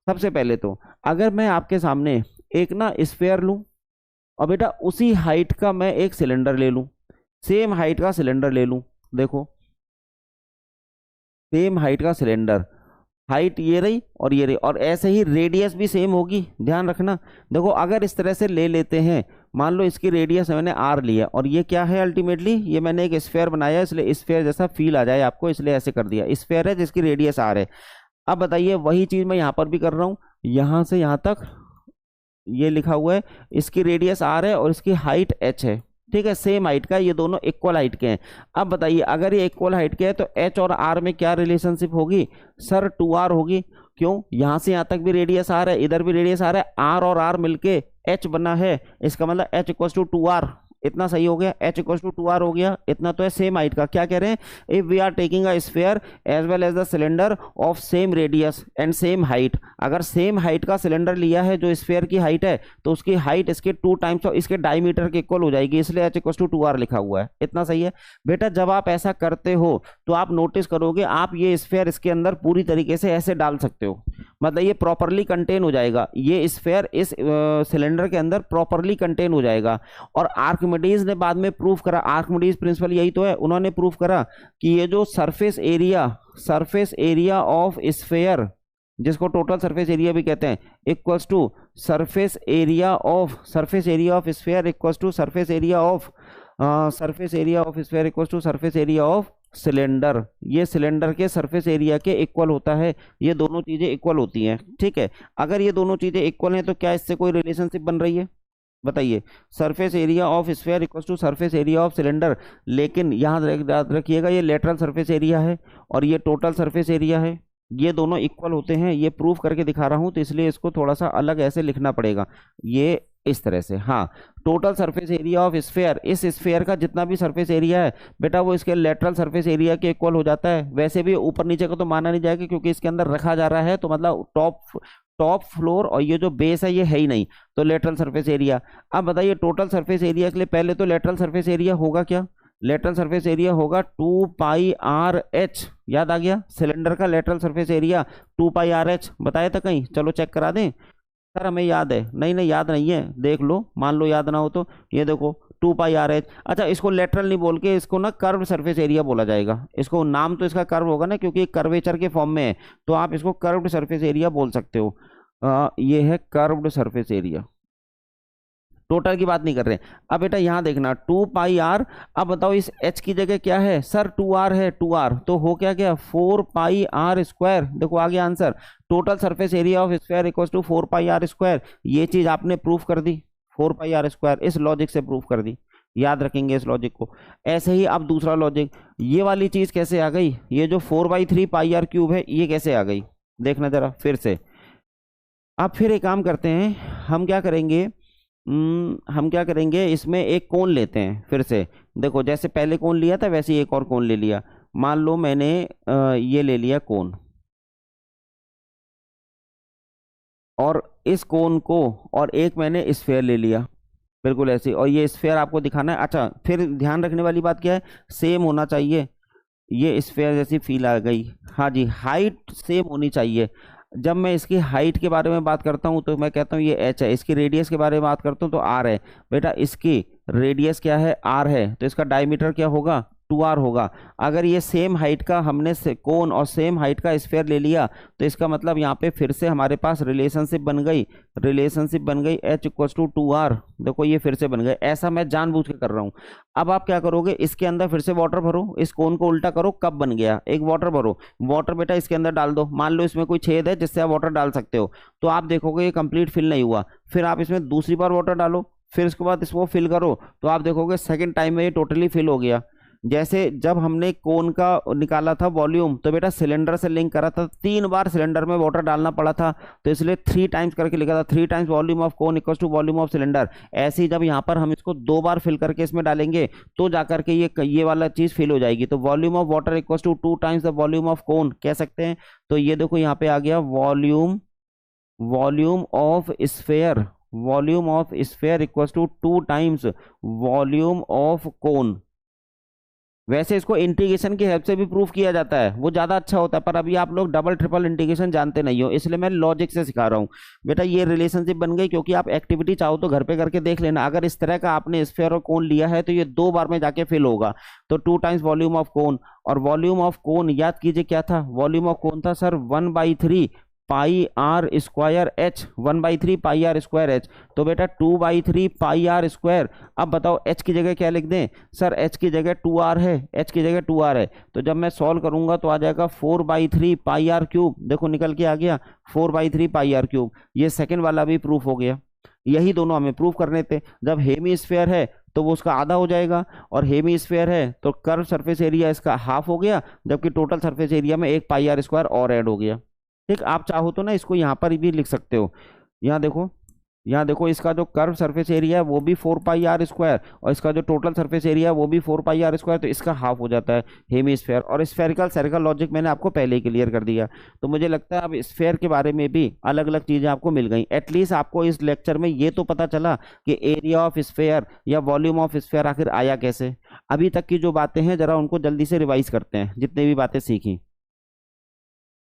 सबसे पहले तो अगर मैं आपके सामने एक ना स्फेयर लूं और बेटा उसी हाइट का मैं एक सिलेंडर ले लूं, सेम हाइट का सिलेंडर ले लूं, देखो सेम हाइट का सिलेंडर, हाइट ये रही और ये रही, और ऐसे ही रेडियस भी सेम होगी, ध्यान रखना। देखो अगर इस तरह से ले लेते हैं, मान लो इसकी रेडियस मैंने आर लिया और ये क्या है अल्टीमेटली, ये मैंने एक स्फेयर बनाया इसलिए स्फेयर जैसा फील आ जाए आपको, इसलिए ऐसे कर दिया, स्फेयर है जिसकी रेडियस आर है। अब बताइए वही चीज मैं यहाँ पर भी कर रहा हूँ, यहाँ से यहाँ तक ये लिखा हुआ है, इसकी रेडियस आर है और इसकी हाइट एच है। ठीक है, सेम हाइट का, ये दोनों इक्वल हाइट के हैं। अब बताइए अगर ये इक्वल हाइट के हैं तो एच और आर में क्या रिलेशनशिप होगी सर, 2r होगी। क्यों, यहां से यहां तक भी रेडियस आर है, इधर भी रेडियस आर है, आर और आर मिलके एच बना है, इसका मतलब एच इक्वल टू 2r। इतना सही हो गया, एच इक्वल टू 2r हो गया, इतना तो है सेम हाइट का। क्या कह रहे हैं, if we are taking a sphere as well as the cylinder of same radius and same height, अगर सेम हाइट का सिलेंडर लिया है जो स्फेयर की हाइट है तो उसकी हाइट इसके 2 टाइम्स और इसके डायमीटर के इक्वल हो जाएगी, इसलिए एच इक्वल टू 2r लिखा हुआ है। इतना सही है बेटा। जब आप ऐसा करते हो तो आप नोटिस करोगे आप ये स्फेयर इसके अंदर पूरी तरीके से ऐसे डाल सकते हो, मतलब ये प्रॉपरली कंटेन हो जाएगा, ये स्फेयर इस सिलेंडर के अंदर प्रॉपरली कंटेन हो जाएगा। और आर्किमिडीज ने बाद में प्रूफ करा, आर्किमिडीज प्रिंसिपल यही तो है, उन्होंने प्रूफ करा कि ये जो सरफेस एरिया ऑफ स्फेयर, जिसको टोटल सरफेस एरिया भी कहते हैं, equals to surface area of sphere equals to surface area of sphere equals to surface area of cylinder. ये सिलेंडर के सरफेस एरिया के इक्वल होता है, ये दोनों चीजें इक्वल होती हैं। ठीक है, अगर ये दोनों चीजें इक्वल हैं तो क्या इससे कोई रिलेशनशिप बन रही है, बताइए। Surface area of sphere equal to surface area of cylinder, लेकिन याद रखिएगा ये लेटरल सरफेस एरिया है और ये टोटल सरफेस एरिया है, ये दोनों इक्वल होते हैं। ये प्रूफ करके दिखा रहा हूं तो इसलिए इसको थोड़ा सा अलग ऐसे लिखना पड़ेगा, ये इस तरह से। हाँ, total surface area of sphere, इस स्फेयर का जितना भी सरफेस एरिया है बेटा वो इसके लेटरल सरफेस एरिया के इक्वल हो जाता है। वैसे भी ऊपर नीचे का तो माना नहीं जाएगा क्योंकि इसके अंदर रखा जा रहा है, तो मतलब टॉप फ्लोर और ये जो बेस है ये है ही नहीं, तो लेटरल सरफेस एरिया। अब बताइए टोटल सरफेस एरिया के लिए पहले तो लेटरल सरफेस एरिया होगा क्या, लेटरल सरफेस एरिया होगा 2πrh, याद आ गया, सिलेंडर का लेटरल सरफेस एरिया 2πrh, बताया था कहीं, चलो चेक करा दें। सर हमें याद है, नहीं याद नहीं है, देख लो, मान लो याद ना हो तो ये देखो 2πrh। अच्छा, इसको लेटरल नहीं बोल के इसको ना कर्व सरफेस एरिया बोला जाएगा, इसको नाम तो इसका कर्व होगा ना क्योंकि कर्वेचर के फॉर्म में है, तो आप इसको कर्व्ड सरफेस एरिया बोल सकते हो। ये है कर्व्ड सरफेस एरिया, टोटल की बात नहीं कर रहे। अब बेटा यहां देखना 2πr, अब बताओ इस h की जगह क्या है सर, 2r है, 2r तो हो क्या गया 4πr²। देखो आ गया answer, total surface area of sphere equals to 4πr²। ये चीज आपने प्रूफ कर दी, 4πr², इस लॉजिक से प्रूफ कर दी, याद रखेंगे इस लॉजिक को। ऐसे ही अब दूसरा लॉजिक, ये वाली चीज कैसे आ गई, ये जो 4/3πr³ है ये कैसे आ गई, देखना जरा फिर से। अब फिर एक काम करते हैं, हम क्या करेंगे इसमें एक कोण लेते हैं फिर से। देखो जैसे पहले कोण लिया था वैसे ही एक और कोण ले लिया। मान लो मैंने ये ले लिया कोण, और इस कोण को, और एक मैंने स्फीयर ले लिया, बिल्कुल ऐसे, और ये स्फीयर आपको दिखाना है। अच्छा, फिर ध्यान रखने वाली बात क्या है, सेम होना चाहिए, ये स्फीयर जैसी फील आ गई, हाँ जी, हाइट सेम होनी चाहिए। जब मैं इसकी हाइट के बारे में बात करता हूं तो मैं कहता हूं ये h है, इसकी रेडियस के बारे में बात करता हूं तो r है। बेटा इसकी रेडियस क्या है, r है, तो इसका डायमीटर क्या होगा, 2r होगा। अगर ये सेम हाइट का हमने कोन और सेम हाइट का स्फीयर ले लिया तो इसका मतलब यहाँ पे फिर से हमारे पास रिलेशनशिप बन गई h इक्वल्स टू 2r। देखो ये फिर से बन गए, ऐसा मैं जानबूझ के कर रहा हूँ। अब आप क्या करोगे, इसके अंदर फिर से वाटर भरो, इस कोन को उल्टा करो, कब बन गया, एक वाटर भरो, वाटर बेटा इसके अंदर डाल दो। मान लो इसमें कोई छेद है जिससे आप वाटर डाल सकते हो, तो आप देखोगे ये कंप्लीट फिल नहीं हुआ, फिर आप इसमें दूसरी बार वाटर डालो, फिर उसके बाद इसको फिल करो, तो आप देखोगे सेकेंड टाइम में ये टोटली फिल हो गया। जैसे जब हमने कोन का निकाला था वॉल्यूम, तो बेटा सिलेंडर से लिंक करा था, 3 बार सिलेंडर में वाटर डालना पड़ा था, तो इसलिए 3 टाइम्स करके लिखा था, 3 times volume of cone equal to volume of cylinder. ऐसे ही जब यहाँ पर हम इसको 2 बार फिल करके इसमें डालेंगे तो जाकर के ये वाला चीज फिल हो जाएगी। तो volume of water equal to 2 times the volume of cone कह सकते हैं। तो ये देखो यहाँ पे आ गया volume of sphere, volume of sphere equals to 2 times volume of cone. वैसे इसको इंटीग्रेशन की हेल्प से भी प्रूफ किया जाता है, वो ज्यादा अच्छा होता है, पर अभी आप लोग डबल ट्रिपल इंटीग्रेशन जानते नहीं हो, इसलिए मैं लॉजिक से सिखा रहा हूँ। बेटा ये रिलेशनशिप बन गई, क्योंकि आप एक्टिविटी चाहो तो घर पे करके देख लेना। अगर इस तरह का आपने स्फेयर और कोन लिया है तो ये 2 बार में जाके फिल होगा। तो 2 टाइम्स वॉल्यूम ऑफ कोन, और वॉल्यूम ऑफ कोन याद कीजिए क्या था, वॉल्यूम ऑफ कोन था sir 1/3 pi R square H, 1/3 pi R square H. तो बेटा 2/3 पाई आर स्क्वायर। अब बताओ एच की जगह क्या लिख दें सर, एच की जगह 2r है, एच की जगह 2r है, तो जब मैं सॉल्व करूंगा तो आ जाएगा 4/3 पाई आर क्यूब। देखो निकल के आ गया 4/3 पाई आर क्यूब। ये सेकंड वाला भी प्रूफ हो गया। यही दोनों हमें प्रूफ करने थे। जब हेमी स्फेयर है तो वो उसका आधा हो जाएगा, और हेमी स्फेयर है तो कर्व सरफेस एरिया इसका हाफ हो गया, जबकि टोटल सरफेस एरिया में 1 पाई आर स्क्वायर और ऐड हो गया। ठीक, आप चाहो तो ना इसको यहाँ पर भी लिख सकते हो। यहाँ देखो इसका जो कर्व सरफेस एरिया है वो भी 4 पाई आर स्क्वायर, और इसका जो टोटल सरफेस एरिया है वो भी 4 पाई आर स्क्वायर, तो इसका हाफ हो जाता है हेमी स्फेयर। और स्फेरिकल सर्कल लॉजिक मैंने आपको पहले ही क्लियर कर दिया। तो मुझे लगता है अब स्फेयर के बारे में भी अलग अलग चीजें आपको मिल गई। एटलीस्ट आपको इस लेक्चर में ये तो पता चला कि एरिया ऑफ स्फेयर या वॉल्यूम ऑफ स्फेयर आखिर आया कैसे। अभी तक की जो बातें हैं जरा उनको जल्दी से रिवाइज करते हैं, जितने भी बातें सीखी।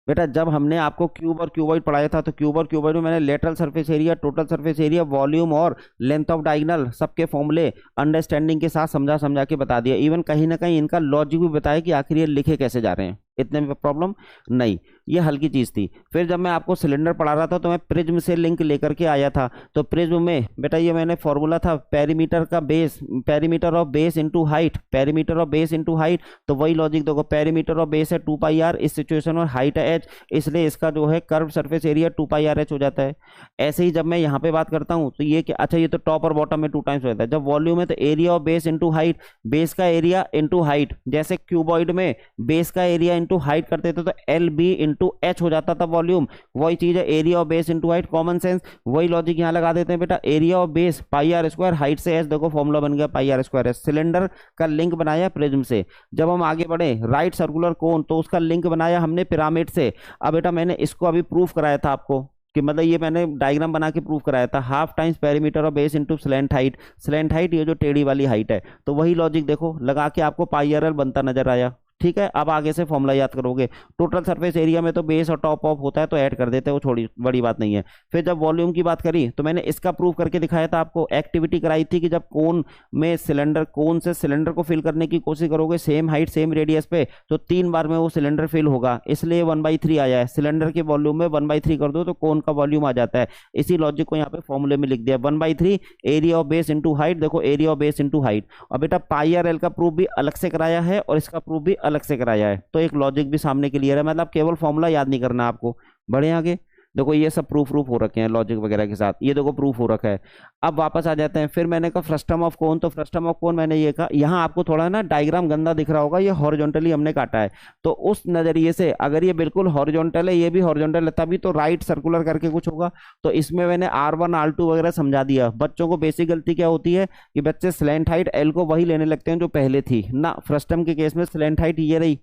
बेटा जब हमने आपको क्यूब और क्यूबॉइड पढ़ाया था, तो क्यूब और क्यूबॉइड में मैंने lateral surface area, total surface area, volume और लेंथ ऑफ डायगोनल सबके फॉर्मूले अंडरस्टैंडिंग के साथ समझा समझा के बता दिया। इवन कहीं ना कहीं इनका लॉजिक भी बताया कि आखिर ये लिखे कैसे जा रहे हैं। इतने में प्रॉब्लम नहीं, ये हल्की चीज थी। फिर जब मैं आपको सिलेंडर पढ़ा रहा था तो मैं प्रिज्म से लिंक लेकर के आया था। तो प्रिज्म में बेटा ये मैंने फॉर्मूला था पेरीमीटर का base, perimeter of base into height, perimeter of base into height. तो वही लॉजिक देखो, पेरीमीटर ऑफ बेस है 2 पाई आर, इस सिचुएशन में हाइट है h, इसलिए इसका जो है curve surface area 2 pi R h हो जाता है। ऐसे ही जब मैं यहाँ पे बात करता हूँ तो ये अच्छा ये तो टॉप और बॉटम में 2 टाइम्स होता है। जब वॉल्यूम है तो area of base into height, base का एरिया इंटू हाइट। जैसे क्यूबॉइड में बेस का एरिया इंटू हाइट करते थे तो एल बी इंटू एच हो जाता था वॉल्यूम। वही चीज है area of base into height, common sense. वही लॉजिक यहाँ लगा देते हैं बेटा, area of base pi R square, height से एच, देखो फॉर्मूला बन गया pi R square H. Cylinder का लिंक बनाया प्रिज्म से। जब हम आगे बढ़े राइट सर्कुलर कोन, तो उसका लिंक बनाया हमने पिरामिड से। अब बेटा मैंने इसको अभी प्रूफ कराया था आपको कि मतलब ये मैंने डायग्राम बना के प्रूफ कराया था, half times perimeter of base into slant height. Slant height ये जो टेढ़ी वाली हाइट है, तो वही लॉजिक देखो लगा के आपको पाई आर एल बनता नजर आया। ठीक है, अब आगे से फॉर्मूला याद करोगे। टोटल सरफेस एरिया में तो बेस और टॉप ऑफ होता है तो ऐड कर देते हैं, वो छोड़ी बड़ी बात नहीं है। फिर जब वॉल्यूम की बात करी तो मैंने इसका प्रूफ करके दिखाया था आपको। एक्टिविटी कराई थी कि जब कोन में सिलेंडर, कोन से सिलेंडर को फिल करने की कोशिश करोगे सेम हाइट सेम रेडियस पे, तो 3 बार में वो सिलेंडर फिल होगा, इसलिए 1/3 आया है। सिलेंडर के वॉल्यूम में 1/3 कर दो तो कोन का वॉल्यूम आ जाता है। इसी लॉजिक को यहाँ पे फॉर्मूले में लिख दिया, 1/3 area of base into height. देखो area of base into height. और बेटा पाई आर एल का प्रूफ भी अलग से कराया है और इसका प्रूफ भी अलग से कराया है, तो एक लॉजिक भी सामने क्लियर है। मतलब केवल फॉर्मूला याद नहीं करना आपको। बढ़े आगे, देखो ये सब प्रूफ हो रखे हैं लॉजिक वगैरह के साथ, ये देखो प्रूफ हो रखा है। अब वापस आ जाते हैं। फिर मैंने कहा फ्रस्टम ऑफ कोन, तो फ्रस्टम ऑफ कोन मैंने ये कहा, यहाँ आपको थोड़ा ना डायग्राम गंदा दिख रहा होगा, ये हॉरिजॉन्टली हमने काटा है। तो उस नजरिए से अगर ये बिल्कुल हॉरिजॉन्टल है, ये भी हॉरिजॉन्टल है, तभी तो राइट सर्कुलर करके कुछ होगा। तो इसमें मैंने R1 R2 वगैरह समझा दिया। बच्चों को बेसिक गलती क्या होती है कि बच्चे स्लैंट हाइट एल को वही लेने लगते हैं जो पहले थी ना। फ्रस्टम के केस में स्लैंट हाइट ये रही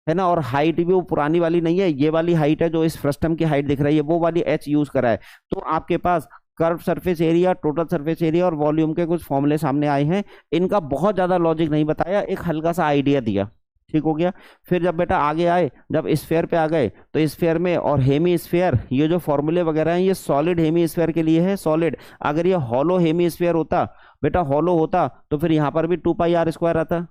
है ना, और हाइट भी वो पुरानी वाली नहीं है, ये वाली हाइट है जो इस फ्रस्टम की हाइट दिख रही है, वो वाली एच यूज करा है। तो आपके पास curve surface area, total surface area और वॉल्यूम के कुछ फॉर्मूले सामने आए हैं। इनका बहुत ज्यादा लॉजिक नहीं बताया, एक हल्का सा आइडिया दिया, ठीक हो गया। फिर जब बेटा आगे आए, जब स्फेयर पे आ गए, तो स्फेयर में और हेमी स्फेयर, ये जो फॉर्मूले वगैरह हैं ये सॉलिड हेमी स्फेयर के लिए है, सॉलिड। अगर ये हॉलो हेमी स्फेयर होता बेटा, हॉलो होता तो फिर यहाँ पर भी 2 पाई आर स्क्वायर आता।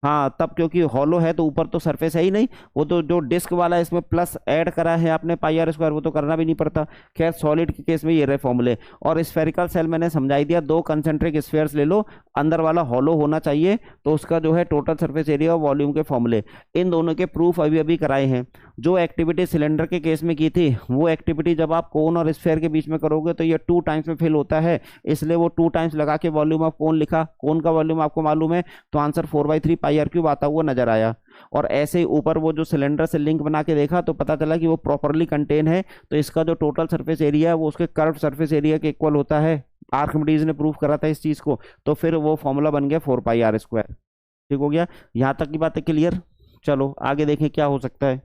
हाँ तब, क्योंकि हॉलो है तो ऊपर तो सरफेस है ही नहीं, वो तो जो डिस्क वाला है इसमें प्लस ऐड करा है आपने पाई आर स्क्वायर, वो तो करना भी नहीं पड़ता। खैर सॉलिड के केस में ये रहे फॉर्मूले। और स्फेरिकल सेल मैंने समझाई दिया, 2 कंसेंट्रिक स्फेयर्स ले लो, अंदर वाला हॉलो होना चाहिए, तो उसका जो है टोटल सरफेस एरिया और वॉल्यूम के फॉर्मूले, इन दोनों के प्रूफ अभी अभी कराए हैं। जो एक्टिविटी सिलेंडर के केस में की थी, वो एक्टिविटी जब आप कोन और स्फेयर के बीच में करोगे तो ये 2 टाइम्स में फिल होता है, इसलिए वो 2 टाइम्स लगा के वॉल्यूम ऑफ कोन लिखा। कोन का वॉल्यूम आपको मालूम है, तो आंसर 4/3 पाई आर क्यूब आता हुआ नजर आया। और ऐसे ही ऊपर वो जो सिलेंडर से लिंक बना के देखा तो पता चला कि वो प्रॉपरली कंटेन है, तो इसका जो टोटल सरफेस एरिया है वो उसके कर्व सरफेस एरिया के इक्वल होता है। आर्किमिडीज ने प्रूव करा था इस चीज को, तो फिर वो फॉर्मूला बन गया 4 पाई r स्क्वायर। ठीक हो गया, यहाँ तक की बात है क्लियर। चलो आगे देखें क्या हो सकता है।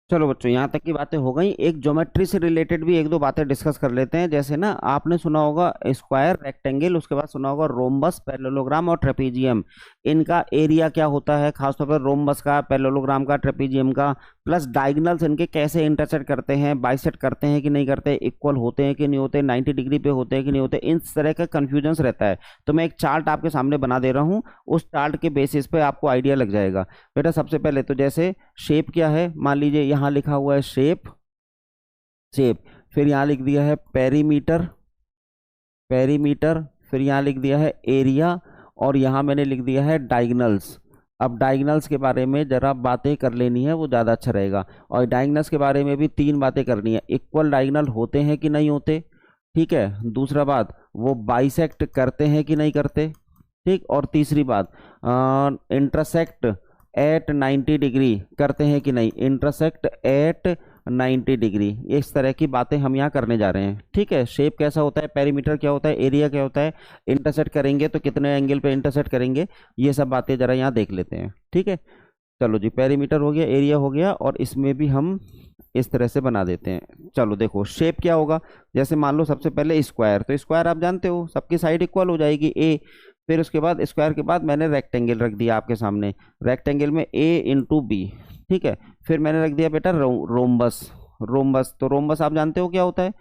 चलो बच्चों, यहाँ तक की बातें हो गई। एक ज्योमेट्री से रिलेटेड भी एक दो बातें डिस्कस कर लेते हैं। जैसे ना आपने सुना होगा स्क्वायर, रेक्टेंगल, उसके बाद सुना होगा रोम्बस, पैरेललोग्राम और ट्रेपीजियम। इनका एरिया क्या होता है, खासतौर पर रोम्बस का, पैरेललोग्राम का, ट्रेपीजियम का। प्लस डायगोनल्स इनके कैसे इंटरसेक्ट करते हैं, बाइसेक्ट करते हैं कि नहीं करते, इक्वल होते हैं कि नहीं होते, 90 डिग्री पे होते हैं कि नहीं होते, इन तरह का कंफ्यूजन्स रहता है। तो मैं एक चार्ट आपके सामने बना दे रहा हूँ, उस चार्ट के बेसिस पे आपको आइडिया लग जाएगा। बेटा सबसे पहले तो जैसे शेप क्या है, मान लीजिए यहाँ लिखा हुआ है शेप, शेप, फिर यहाँ लिख दिया है पेरीमीटर, पेरीमीटर, फिर यहाँ लिख दिया है एरिया, और यहाँ मैंने लिख दिया है डायगोनल्स। अब डायगोनल्स के बारे में जरा बातें कर लेनी है, वो ज़्यादा अच्छा रहेगा। और डायगोनल्स के बारे में भी 3 बातें करनी है। इक्वल डायगोनल होते हैं कि नहीं होते, ठीक है। दूसरा बात, वो बाइसेक्ट करते हैं कि नहीं करते, ठीक। और तीसरी बात, इंटरसेक्ट एट 90 डिग्री करते हैं कि नहीं, इंटरसेक्ट एट 90 डिग्री। इस तरह की बातें हम यहाँ करने जा रहे हैं, ठीक है। शेप कैसा होता है, पेरीमीटर क्या होता है, एरिया क्या होता है, इंटरसेक्ट करेंगे तो कितने एंगल पे इंटरसेक्ट करेंगे, ये सब बातें जरा यहाँ देख लेते हैं, ठीक है। चलो जी, पेरीमीटर हो गया, एरिया हो गया, और इसमें भी हम इस तरह से बना देते हैं। चलो देखो शेप क्या होगा। जैसे मान लो सबसे पहले स्क्वायर, तो स्क्वायर आप जानते हो सबकी साइड इक्वल हो जाएगी ए। फिर उसके बाद स्क्वायर के बाद मैंने रेक्टेंगल रख दिया आपके सामने, रेक्टेंगल में ए इंटू बी, ठीक है। फिर मैंने रख दिया बेटा रोम्बस, रोम्बस, तो रोम्बस आप जानते हो क्या होता है,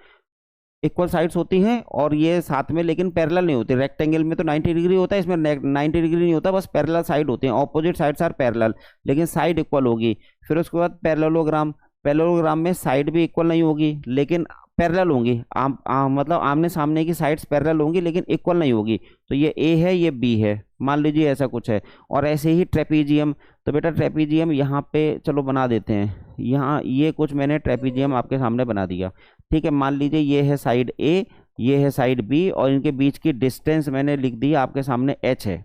इक्वल साइड्स होती हैं और ये साथ में लेकिन पैरेलल नहीं होती। रेक्टेंगल में तो 90 डिग्री होता है, इसमें 90 डिग्री नहीं होता, बस पैरेलल साइड होती हैं, ऑपोजिट साइड्स आर पैरेलल, लेकिन साइड इक्वल होगी। फिर उसके बाद पैरेललोग्राम, पैरेललोग्राम में साइड भी इक्वल नहीं होगी लेकिन पैरेलल होंगी, मतलब आमने सामने की साइड्स पैरेलल होंगी लेकिन इक्वल नहीं होगी। तो ये ए है, ये बी है, मान लीजिए ऐसा कुछ है। और ऐसे ही ट्रेपीजियम, तो बेटा ट्रेपीजियम यहाँ पे चलो बना देते हैं। यहाँ ये कुछ मैंने ट्रेपीजियम आपके सामने बना दिया, ठीक है। मान लीजिए ये है साइड ए, ये है साइड बी, और इनके बीच की डिस्टेंस मैंने लिख दी आपके सामने एच है।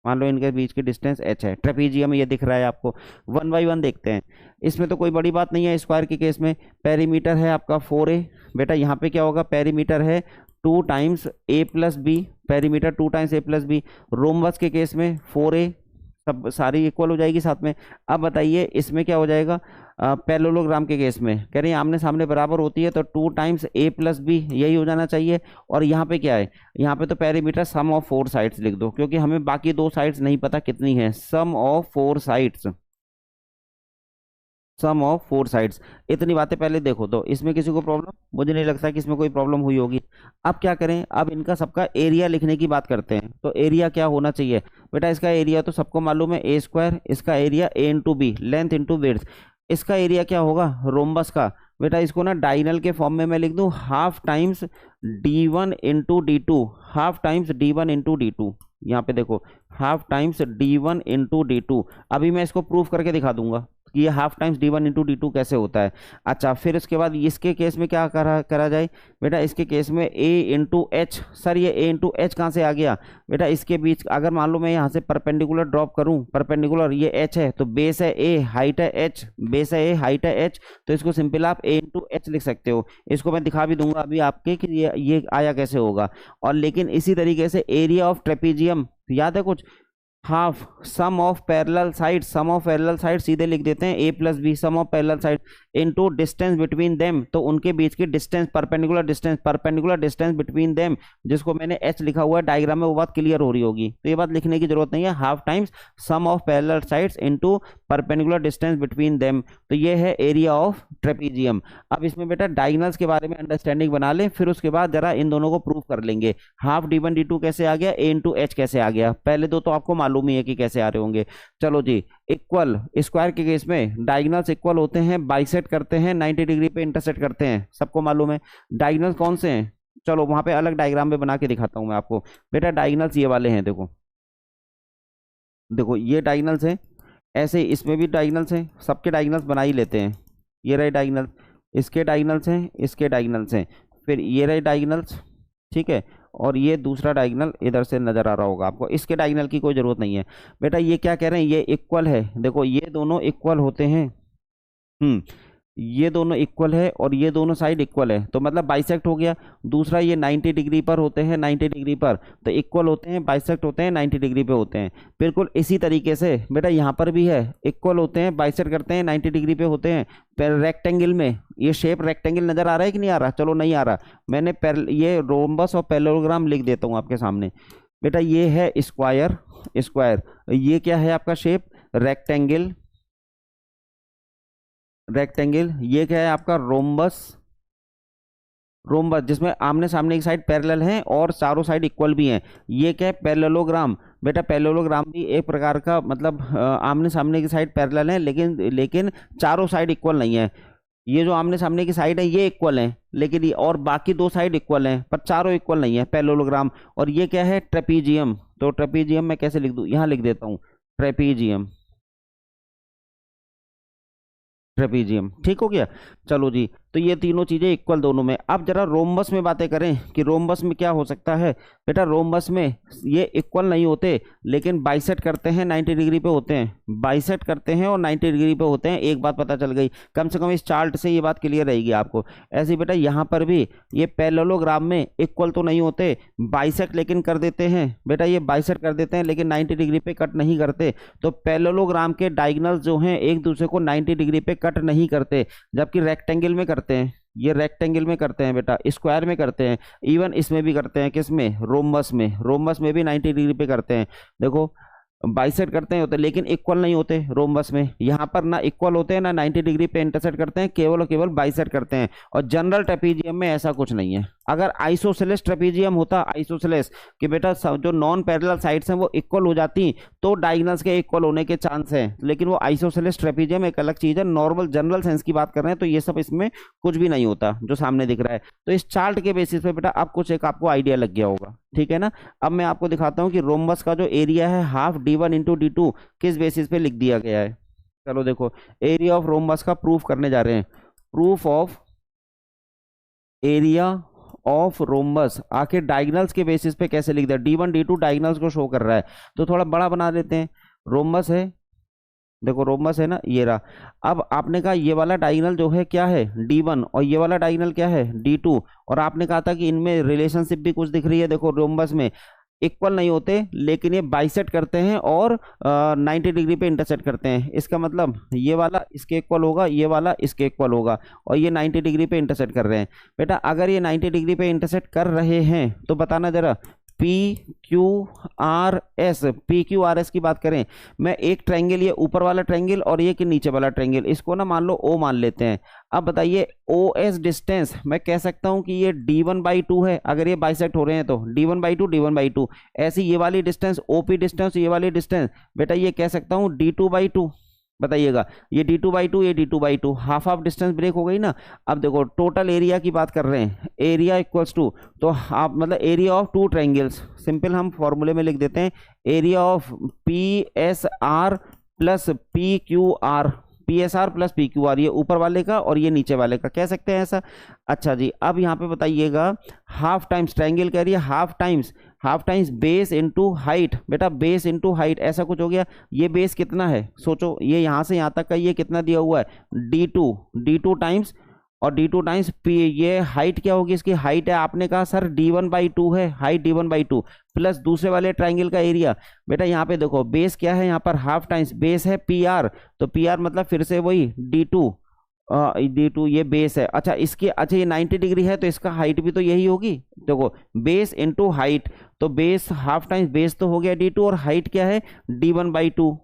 मान लो इनके बीच की डिस्टेंस एच है, ट्रेपीजियम ये दिख रहा है आपको। 1 बाई 1 देखते हैं, इसमें तो कोई बड़ी बात नहीं है। स्क्वायर के केस में पेरीमीटर है आपका 4a, बेटा यहाँ पे क्या होगा, पेरीमीटर है 2 times a plus B, perimeter 2 times a plus B. Rhombus के केस में 4a, सब सारी इक्वल हो जाएगी साथ में। अब बताइए इसमें क्या हो जाएगा, पैरेललोग्राम के केस में कह रहे हैं आमने सामने बराबर होती है, तो 2 टाइम्स a प्लस बी यही हो जाना चाहिए। और यहाँ पे क्या है, यहाँ पे तो पेरीमीटर सम ऑफ 4 साइड्स लिख दो, क्योंकि हमें बाकी 2 साइड्स नहीं पता कितनी है। Sum of 4 sides, sum of 4 sides, इतनी बातें पहले देखो। तो इसमें किसी को प्रॉब्लम, मुझे नहीं लगता कि इसमें कोई प्रॉब्लम हुई होगी। अब क्या करें, अब इनका सबका एरिया लिखने की बात करते हैं। तो एरिया क्या होना चाहिए बेटा, इसका एरिया तो सबको मालूम है ए स्क्वायर, इसका area A into B, length into width. इसका एरिया क्या होगा रोम्बस का, बेटा इसको ना डायगोनल के फॉर्म में मैं लिख दूं half times d1 into d2, half times d1 into d2। यहाँ पे देखो half times d1 into d2। अभी मैं इसको प्रूफ करके दिखा दूंगा कि ये half times d1 into d2 कैसे होता है। अच्छा, फिर उसके बाद इसके केस में क्या करा जाए बेटा, इसके केस में a इंटू एच। सर ये a इंटू एच कहाँ से आ गया बेटा, इसके बीच अगर मान लो मैं यहाँ से परपेंडिकुलर ड्रॉप करूँ, परपेंडिकुलर ये h है तो बेस है a, हाइट है h, बेस है a, हाइट है h, तो इसको सिंपल आप a इंटू एच लिख सकते हो। इसको मैं दिखा भी दूंगा अभी आपके कि ये आया कैसे होगा। और लेकिन इसी तरीके से एरिया ऑफ ट्रेपीजियम याद है कुछ, half sum of parallel side, sum of parallel side सीधे लिख देते हैं a plus B, sum of parallel side into distance between them, तो उनके बीच की distance, perpendicular distance, perpendicular distance between them, जिसको मैंने h लिखा हुआ है डायग्राम में, वो बात क्लियर हो रही होगी। तो ये बात लिखने की जरूरत नहीं है, half times sum of parallel sides into perpendicular distance between them. तो ये है एरिया ऑफ ट्रेपीजियम। अब इसमें बेटा डायगोनल्स के बारे में अंडरस्टैंडिंग बना लें, फिर उसके बाद जरा इन दोनों को प्रूव कर लेंगे। हाफ d1 d2 कैसे आ गया, a इंटू एच कैसे आ गया, पहले दो तो आपको मालूम ही है कि कैसे आ रहे होंगे। चलो जी, इक्वल स्क्वायर के केस में डायगोनल्स इक्वल होते हैं, बाइसेक्ट करते हैं, 90 डिग्री पे इंटरसेक्ट करते हैं, सबको मालूम है। डायगोनल्स कौन से हैं, चलो वहां पे अलग डायग्राम में बना के दिखाता हूं मैं आपको। बेटा डायगोनल्स ये वाले हैं, देखो देखो ये डायगोनल्स हैं, ऐसे ही इसमें भी डायगोनल्स हैं, सबके डायगोनल्स बना ही लेते हैं। ये रहे डायगोनल, इसके डायगोनल्स हैं, इसके डायगोनल्स हैं, फिर ये रहे डायगोनल्स, ठीक है। और ये दूसरा डायगोनल इधर से नजर आ रहा होगा आपको। इसके डायगोनल की कोई जरूरत नहीं है बेटा। ये क्या कह रहे हैं, ये इक्वल है। देखो ये दोनों इक्वल होते हैं। हम्म। ये दोनों इक्वल है और ये दोनों साइड इक्वल है, तो मतलब बाइसेक्ट हो गया। दूसरा ये 90 डिग्री पर होते हैं, 90 डिग्री पर, तो इक्वल होते हैं, बाइसेक्ट होते हैं, 90 डिग्री पे होते हैं। बिल्कुल इसी तरीके से बेटा यहाँ पर भी है, इक्वल होते हैं, बाइसेक्ट करते हैं, 90 डिग्री पे होते हैं। रेक्टेंगल में ये शेप रेक्टेंगल नजर आ रहा है कि नहीं आ रहा? चलो नहीं आ रहा, मैंने ये रोम्बस और पैरेललोग्राम लिख देता हूँ आपके सामने। बेटा ये है स्क्वायर, स्क्वायर। ये क्या है आपका शेप? Rectangle, rectangle. ये क्या है आपका? रोम्बस, रोम्बस जिसमें आमने सामने की साइड पैरेलल हैं और चारों साइड इक्वल भी हैं। ये क्या है? पैरेललोग्राम। बेटा पैरेललोग्राम भी एक प्रकार का मतलब आमने सामने की साइड पैरेलल है, लेकिन लेकिन चारों साइड इक्वल नहीं है। ये जो आमने सामने की साइड है ये इक्वल है, लेकिन ये और बाकी दो साइड इक्वल हैं, पर चारों इक्वल नहीं है, पैरेललोग्राम। और ये क्या है? ट्रेपीजियम। तो ट्रेपीजियम मैं कैसे लिख दूं? यहाँ लिख देता हूँ, ट्रेपीजियम, ट्रेपीजियम। ठीक हो गया। चलो जी, तो ये तीनों चीजें इक्वल दोनों में। अब जरा रोम्बस में बातें करें कि रोम्बस में क्या हो सकता है। बेटा रोम्बस में ये इक्वल नहीं होते, लेकिन बाइसेक्ट करते हैं, 90 डिग्री पे होते हैं, बाइसेक्ट करते हैं और 90 डिग्री पे होते हैं। एक बात पता चल गई, कम से कम इस चार्ट से ये बात क्लियर रहेगी आपको। ऐसे ही बेटा यहाँ पर भी ये पैरेललोग्राम में इक्वल तो नहीं होते, बाइसेक्ट लेकिन कर देते हैं। बेटा ये बाइसेक्ट कर देते हैं लेकिन 90 डिग्री पे कट नहीं करते। तो पैरेललोग्राम के डायगोनल्स जो हैं एक दूसरे को 90 डिग्री पे कट नहीं करते, जबकि रेक्टेंगल में करते हैं। ये रेक्टेंगल में करते हैं बेटा, स्क्वायर में करते हैं, इवन इसमें भी करते हैं। किसमें? रोम्बस में। रोम्बस में भी 90 डिग्री पे करते हैं। देखो बाइसेक्ट करते हैं होते, लेकिन इक्वल नहीं होते रोम्बस में। यहाँ पर ना इक्वल होते हैं ना 90 डिग्री पे इंटरसेक्ट करते हैं, केवल और केवल बाइसेक्ट करते हैं। और जनरल ट्रेपीजियम में ऐसा कुछ नहीं है। अगर आइसोसेलेस ट्रेपीजियम होता, आइसोसेलेस कि बेटा जो नॉन पैरेलल साइड्स हैं वो इक्वल हो जाती, तो डायगोनल्स के इक्वल होने के चांस हैं। लेकिन वो आइसोसेलेस ट्रेपीजियम एक अलग चीज है, नॉर्मल जनरल सेंस की बात कर रहे हैं, तो ये सब इसमें कुछ भी नहीं होता जो सामने दिख रहा है। तो इस चार्ट के बेसिस पे बेटा अब कुछ एक आपको आइडिया लग गया होगा, ठीक है ना। अब मैं आपको दिखाता हूँ कि रोम्बस का जो एरिया है हाफ d1 इंटू d2 किस बेसिस पे लिख दिया गया है। चलो देखो, एरिया ऑफ रोम्बस का प्रूफ करने जा रहे हैं। Proof of area of rhombus आखिर डायगोनल्स के बेसिस पे कैसे लिख दिया? d1 d2 डायगोनल्स को शो कर रहा है, तो थोड़ा बड़ा बना देते हैं। रोम्बस है, देखो रोम्बस है ना, ये रहा। अब आपने कहा ये वाला डायगोनल जो है क्या है? d1, और ये वाला डायगोनल क्या है? d2। और आपने कहा था कि इनमें रिलेशनशिप भी कुछ दिख रही है। देखो रोम्बस में इक्वल नहीं होते, लेकिन ये बाइसेक्ट करते हैं और 90 डिग्री पे इंटरसेक्ट करते हैं। इसका मतलब ये वाला इसके इक्वल होगा, ये वाला इसके इक्वल होगा, और ये 90 डिग्री पे इंटरसेक्ट कर रहे हैं। बेटा अगर ये 90 डिग्री पे इंटरसेक्ट कर रहे हैं तो बताना जरा, P Q R S, P Q R S की बात करें। मैं एक ट्रायंगल, ये ऊपर वाला ट्रायंगल और ये कि नीचे वाला ट्रायंगल, इसको ना मान लो ओ मान लेते हैं। अब बताइए ओ एस डिस्टेंस मैं कह सकता हूं कि ये d1/2 है। अगर ये बाइसेक्ट हो रहे हैं तो d1/2 d1/2। ऐसी ये वाली डिस्टेंस ओपी डिस्टेंस, ये वाली डिस्टेंस बेटा ये कह सकता हूं d2/2। बताइएगा, ये d2/2, ये d2/2, half half distance break हो गई ना। अब देखो टोटल एरिया की बात कर रहे हैं, एरिया इक्वल्स टू, तो हाफ मतलब area of two triangles. Simple हम फॉर्मूले में लिख देते हैं, area of P S R plus P Q R, P S R plus P Q R, ये ऊपर वाले का और ये नीचे वाले का, कह सकते हैं ऐसा। अच्छा जी, अब यहाँ पे बताइएगा हाफ टाइम्स ट्रायंगल कह रही है, half times base into height. बेटा बेस इनटू हाइट ऐसा कुछ हो गया। ये बेस कितना है सोचो, ये यहाँ से यहाँ तक का ये कितना दिया हुआ है? d2 टाइम्स, और d2 टाइम्स पी, ये हाइट क्या होगी इसकी? हाइट है आपने कहा सर d1/2 है, हाइट d1/2 प्लस दूसरे वाले ट्राइंगल का एरिया। बेटा यहाँ पे देखो बेस क्या है, यहाँ पर हाफ टाइम्स बेस है पी आर, तो पी आर मतलब फिर से वही d2 ये बेस है। अच्छा इसकी, अच्छा ये 90 डिग्री है तो इसका हाइट भी तो यही होगी। देखो बेस इंटू हाइट, तो बेस हाफ टाइम्स बेस तो हो गया d2, और हाइट क्या है? d1/2।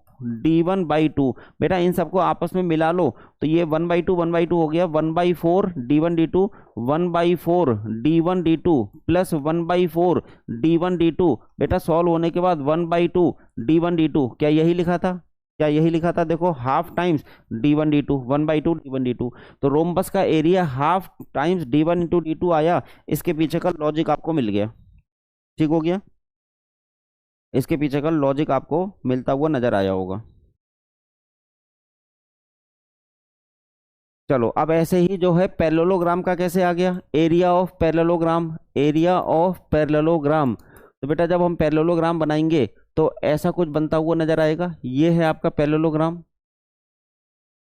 बेटा इन सबको आपस में मिला लो तो ये 1/2 हो गया, 1/4 d1 d2, 1/4 d1 d2 plus 1/4 d1 d2। बेटा सॉल्व होने के बाद 1/2 d1 d2, क्या यही लिखा था? क्या यही लिखा था? देखो half times d1 d2, 1/2 d1 d2। तो रोम्बस का area half times d1 × d2 आया। इसके पीछे का लॉजिक आपको मिल गया, ठीक हो गया। इसके पीछे का लॉजिक आपको मिलता हुआ नजर आया होगा। चलो अब ऐसे ही जो है पैरेललोग्राम का कैसे आ गया, area of parallelogram, area of parallelogram. तो बेटा जब हम पैरेललोग्राम बनाएंगे तो ऐसा कुछ बनता हुआ नजर आएगा, ये है आपका पैरेललोग्राम।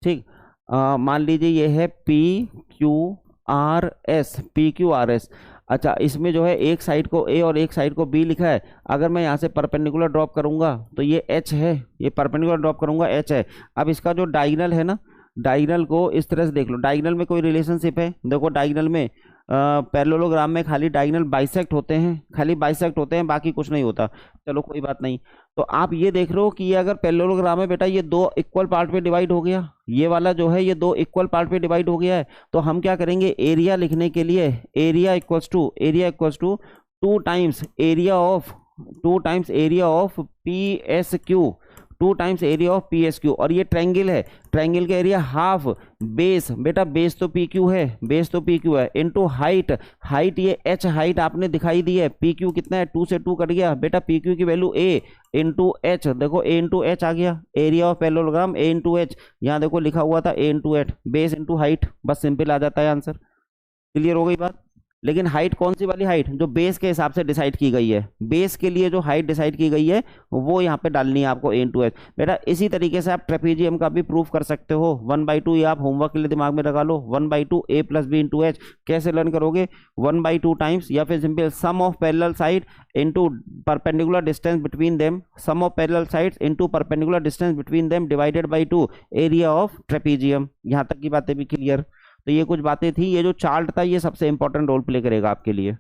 ठीक, मान लीजिए ये है P Q R S, P Q R S. अच्छा, इसमें जो है एक साइड को ए और एक साइड को बी लिखा है। अगर मैं यहाँ से परपेंडिकुलर ड्रॉप करूंगा तो ये एच है, ये परपेंडिकुलर ड्रॉप करूंगा एच है। अब इसका जो डायगोनल है ना, डायगोनल को इस तरह से देख लो, डायगोनल में कोई रिलेशनशिप है, देखो डायगोनल में पैरेललोग्राम में खाली डायगोनल बाइसेक्ट होते हैं, खाली बाइसेक्ट होते हैं, बाकी कुछ नहीं होता। चलो कोई बात नहीं। तो आप ये देख रहे हो कि ये अगर पैरेललोग्राम है बेटा, ये दो इक्वल पार्ट में डिवाइड हो गया, ये वाला जो है ये दो इक्वल पार्ट में डिवाइड हो गया है। तो हम क्या करेंगे, एरिया लिखने के लिए area equals to two times area of P S Q, two times area of P S Q. और ये ट्रायंगल है, ट्रायंगल का एरिया हाफ बेस, बेटा बेस तो पी क्यू है, बेस तो पी क्यू है, इनटू हाइट, हाइट ये एच हाइट आपने दिखाई दी है, पी क्यू कितना है, 2 से 2 कट गया बेटा, पी क्यू की वैल्यू ए इंटू एच, देखो ए इंटू एच आ गया, area of parallelogram A into H. यहाँ देखो लिखा हुआ था A into H, base into height, बस सिंपल आ जाता है आंसर। क्लियर हो गई बात। लेकिन हाइट कौन सी वाली हाइट, जो बेस के हिसाब से डिसाइड की गई है, बेस के लिए जो हाइट डिसाइड की गई है वो यहाँ पे डालनी है आपको, ए इंटू एच। बेटा इसी तरीके से आप ट्रेपीजियम का भी प्रूफ कर सकते हो, 1/2, ये आप होमवर्क के लिए दिमाग में लगा लो, 1/2 A plus B into H. कैसे लर्न करोगे, 1/2 टाइम्स, या फिर simple sum of parallel side into perpendicular distance between them, sum of parallel sides into perpendicular distance between them divided by 2 area of trapezium. यहाँ तक की बातें भी clear. तो ये कुछ बातें थी, ये जो चार्ट था ये सबसे इंपॉर्टेंट रोल प्ले करेगा आपके लिए।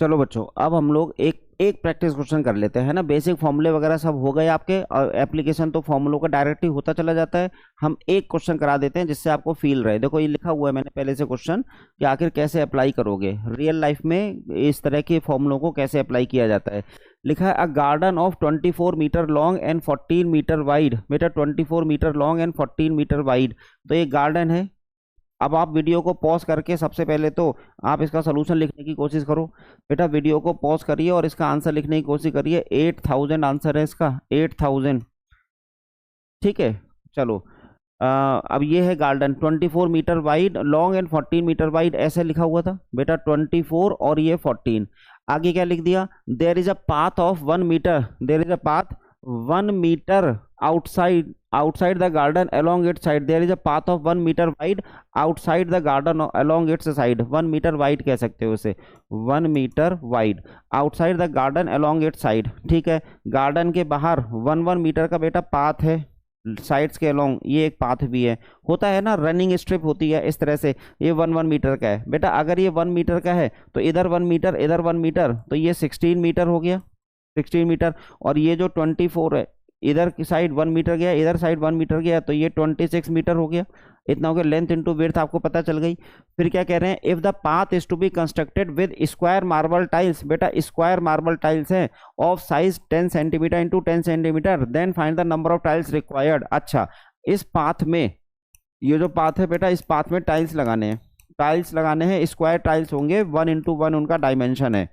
चलो बच्चों, अब हम लोग एक एक प्रैक्टिस क्वेश्चन कर लेते हैं ना, बेसिक फॉर्मूले वगैरह सब हो गए आपके, और एप्लीकेशन तो फॉर्मूलों का डायरेक्टली होता चला जाता है। हम एक क्वेश्चन करा देते हैं जिससे आपको फील रहे। देखो ये लिखा हुआ है मैंने पहले से क्वेश्चन, कि आखिर कैसे अप्लाई करोगे रियल लाइफ में, इस तरह के फॉर्मूलों को कैसे अप्लाई किया जाता है। लिखा है a garden of 24 metre long and 14 metre wide, बेटा 24 metre long and 14 metre wide. तो ये गार्डन है। अब आप वीडियो को पॉज करके सबसे पहले तो आप इसका सोल्यूशन लिखने की कोशिश करो। बेटा वीडियो को पॉज करिए और इसका आंसर लिखने की कोशिश करिए। 8000 आंसर है इसका, 8000। ठीक है, चलो अब ये है garden, 24 metre wide long and 14 metre wide, ऐसे लिखा हुआ था बेटा, 24 और ये 14। आगे क्या लिख दिया, there is a path of 1 metre, there is a path 1 metre outside the garden along its side, there is a path of 1 meter wide outside the garden along its side। 1 metre wide कह सकते हो उसे, 1 metre wide outside the garden along its side। ठीक है, garden के बाहर 1 metre का बेटा पाथ है, साइड्स के अलोंग ये एक पाथ भी है, होता है ना रनिंग स्ट्रिप होती है इस तरह से। ये 1 मीटर का है बेटा, अगर ये 1 मीटर का है तो इधर 1 मीटर इधर 1 मीटर, तो ये 16 मीटर हो गया, 16 मीटर। और ये जो 24 है, इधर की साइड 1 मीटर गया, इधर साइड 1 मीटर गया, तो ये 26 मीटर हो गया। इतना हो गया, लेंथ इंटू विड्थ आपको पता चल गई। फिर क्या कह रहे हैं, if the path is to be constructed with square marble tiles, बेटा स्क्वायर मार्बल टाइल्स है of size 10 centimetre into 10 centimetre, then find the number of tiles required. अच्छा, इस पाथ में, ये जो पाथ है बेटा, इस पाथ में टाइल्स लगाने हैं, टाइल्स लगाने हैं, स्क्वायर टाइल्स होंगे, 1:1 उनका डायमेंशन है,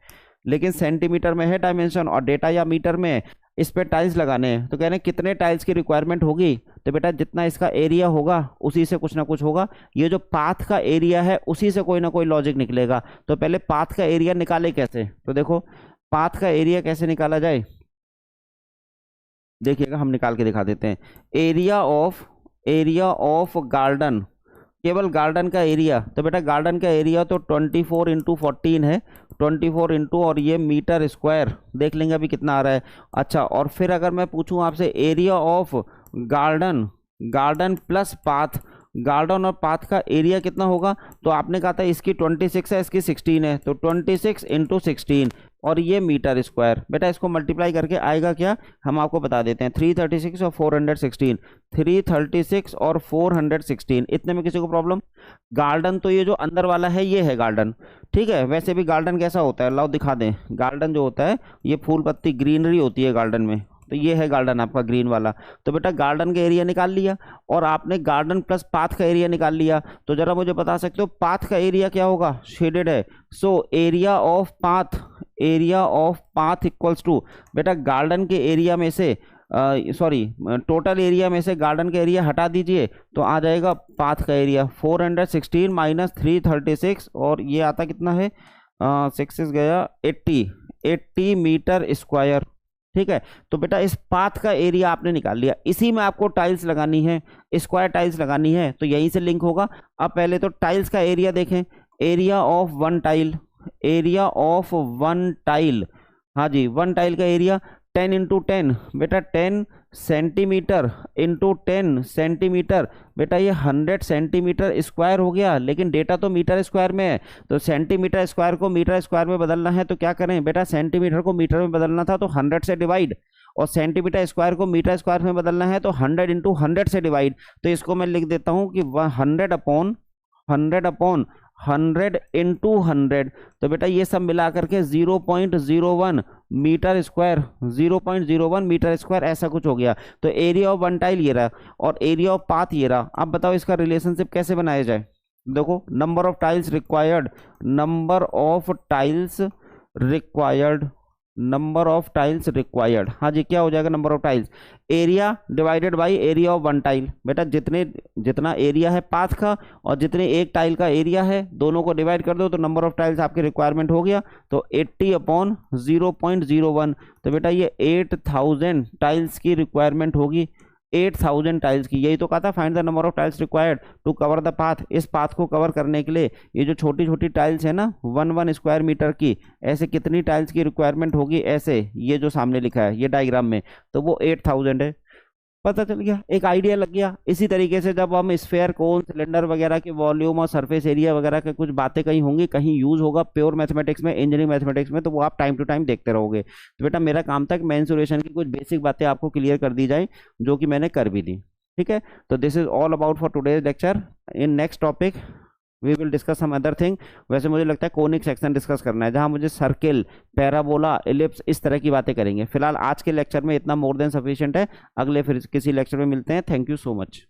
लेकिन सेंटीमीटर में है डायमेंशन और डेटा या मीटर में है। इस पे टाइल्स लगाने हैं, तो कह रहे हैं कितने टाइल्स की रिक्वायरमेंट होगी, तो बेटा जितना इसका एरिया होगा उसी से कुछ ना कुछ होगा। ये जो पाथ का एरिया है उसी से कोई ना कोई लॉजिक निकलेगा। तो पहले पाथ का एरिया निकाले कैसे, तो देखो पाथ का एरिया कैसे निकाला जाए, देखिएगा हम निकाल के दिखा देते हैं। एरिया ऑफ गार्डन, केवल गार्डन का एरिया, तो बेटा गार्डन का एरिया तो 24 इंटू 14 है, 24 इंटू और ये मीटर स्क्वायर, देख लेंगे अभी कितना आ रहा है। अच्छा, और फिर अगर मैं पूछूं आपसे area of garden, garden plus path, garden और पाथ का एरिया कितना होगा, तो आपने कहा था इसकी 26 है, इसकी 16 है, तो 26 इंटू 16 और ये मीटर स्क्वायर। बेटा इसको मल्टीप्लाई करके आएगा क्या, हम आपको बता देते हैं, 336 और 416, 336 और 416। इतने में किसी को प्रॉब्लम। गार्डन तो ये जो अंदर वाला है ये है गार्डन, ठीक है। वैसे भी गार्डन कैसा होता है, लाओ दिखा दें। गार्डन जो होता है ये फूल पत्ती ग्रीनरी होती है गार्डन में, तो ये है गार्डन आपका ग्रीन वाला। तो बेटा गार्डन का एरिया निकाल लिया और आपने गार्डन प्लस पाथ का एरिया निकाल लिया। तो जरा मुझे बता सकते हो पाथ का एरिया क्या होगा, शेडेड है, so area of path, area of path equals to, बेटा गार्डन के एरिया में से सॉरी, टोटल एरिया में से गार्डन का एरिया हटा दीजिए तो आ जाएगा पाथ का एरिया 416 माइनस 336, और ये आता कितना है, 6 गया 80 मीटर स्क्वायर। ठीक है, तो बेटा इस पाथ का एरिया आपने निकाल लिया, इसी में आपको टाइल्स लगानी है, स्क्वायर टाइल्स लगानी है, तो यहीं से लिंक होगा। अब पहले तो टाइल्स का एरिया देखें, area of one tile, area of one tile, हाँ जी, वन टाइल का एरिया 10 इंटू 10 बेटा 10 सेंटीमीटर इंटू 10 सेंटीमीटर, बेटा ये 100 सेंटीमीटर स्क्वायर हो गया, लेकिन डेटा तो मीटर स्क्वायर में है, तो सेंटीमीटर स्क्वायर को मीटर स्क्वायर में बदलना है तो क्या करें बेटा, सेंटीमीटर को मीटर में बदलना था तो 100 से डिवाइड, और सेंटीमीटर स्क्वायर को मीटर स्क्वायर में बदलना है तो 100 इंटू 100 से डिवाइड। तो इसको मैं लिख देता हूँ कि 100 इंटू 100, तो बेटा ये सब मिला करके 0.01 मीटर स्क्वायर, 0.01 मीटर स्क्वायर ऐसा कुछ हो गया। तो एरिया ऑफ वन टाइल ये रहा और एरिया ऑफ पाथ ये रहा। अब बताओ इसका रिलेशनशिप कैसे बनाया जाए। देखो, number of tiles required, number of tiles required, number of tiles required, हाँ जी, क्या हो जाएगा, number of tiles, area divided by area of one tile. बेटा जितना एरिया है पाथ का और जितने एक टाइल का एरिया है, दोनों को डिवाइड कर दो तो नंबर ऑफ टाइल्स आपकी रिक्वायरमेंट हो गया, तो 80 अपॉन 0.01, तो बेटा ये 8000 टाइल्स की रिक्वायरमेंट होगी, 8000 टाइल्स की। यही तो कहा था, find the number of tiles required to cover the path. इस पाथ को कवर करने के लिए ये जो छोटी छोटी टाइल्स है ना 1 स्क्वायर मीटर की, ऐसे कितनी टाइल्स की रिक्वायरमेंट होगी, ऐसे ये जो सामने लिखा है ये डायग्राम में, तो वो 8000 है। पता चल गया, एक आइडिया लग गया। इसी तरीके से जब हम स्फेयर, कोन, सिलेंडर वगैरह के वॉल्यूम और सरफेस एरिया वगैरह के कुछ बातें कहीं होंगी, कहीं यूज होगा प्योर मैथमेटिक्स में, इंजीनियरिंग मैथमेटिक्स में, तो वो आप टाइम टू टाइम देखते रहोगे। तो बेटा मेरा काम था कि मेंसुरेशन की कुछ बेसिक बातें आपको क्लियर कर दी जाए, जो कि मैंने कर भी दी। ठीक है, तो this is all about for today's lecture. In next topic we will discuss some other thing. वैसे मुझे लगता है कोनिक सेक्शन डिस्कस करना है, जहां मुझे सर्किल, पैराबोला, एलिप्स, इस तरह की बातें करेंगे। फिलहाल आज के लेक्चर में इतना मोर देन सफिशिएंट है। अगले फिर किसी लेक्चर में मिलते हैं। Thank you so much.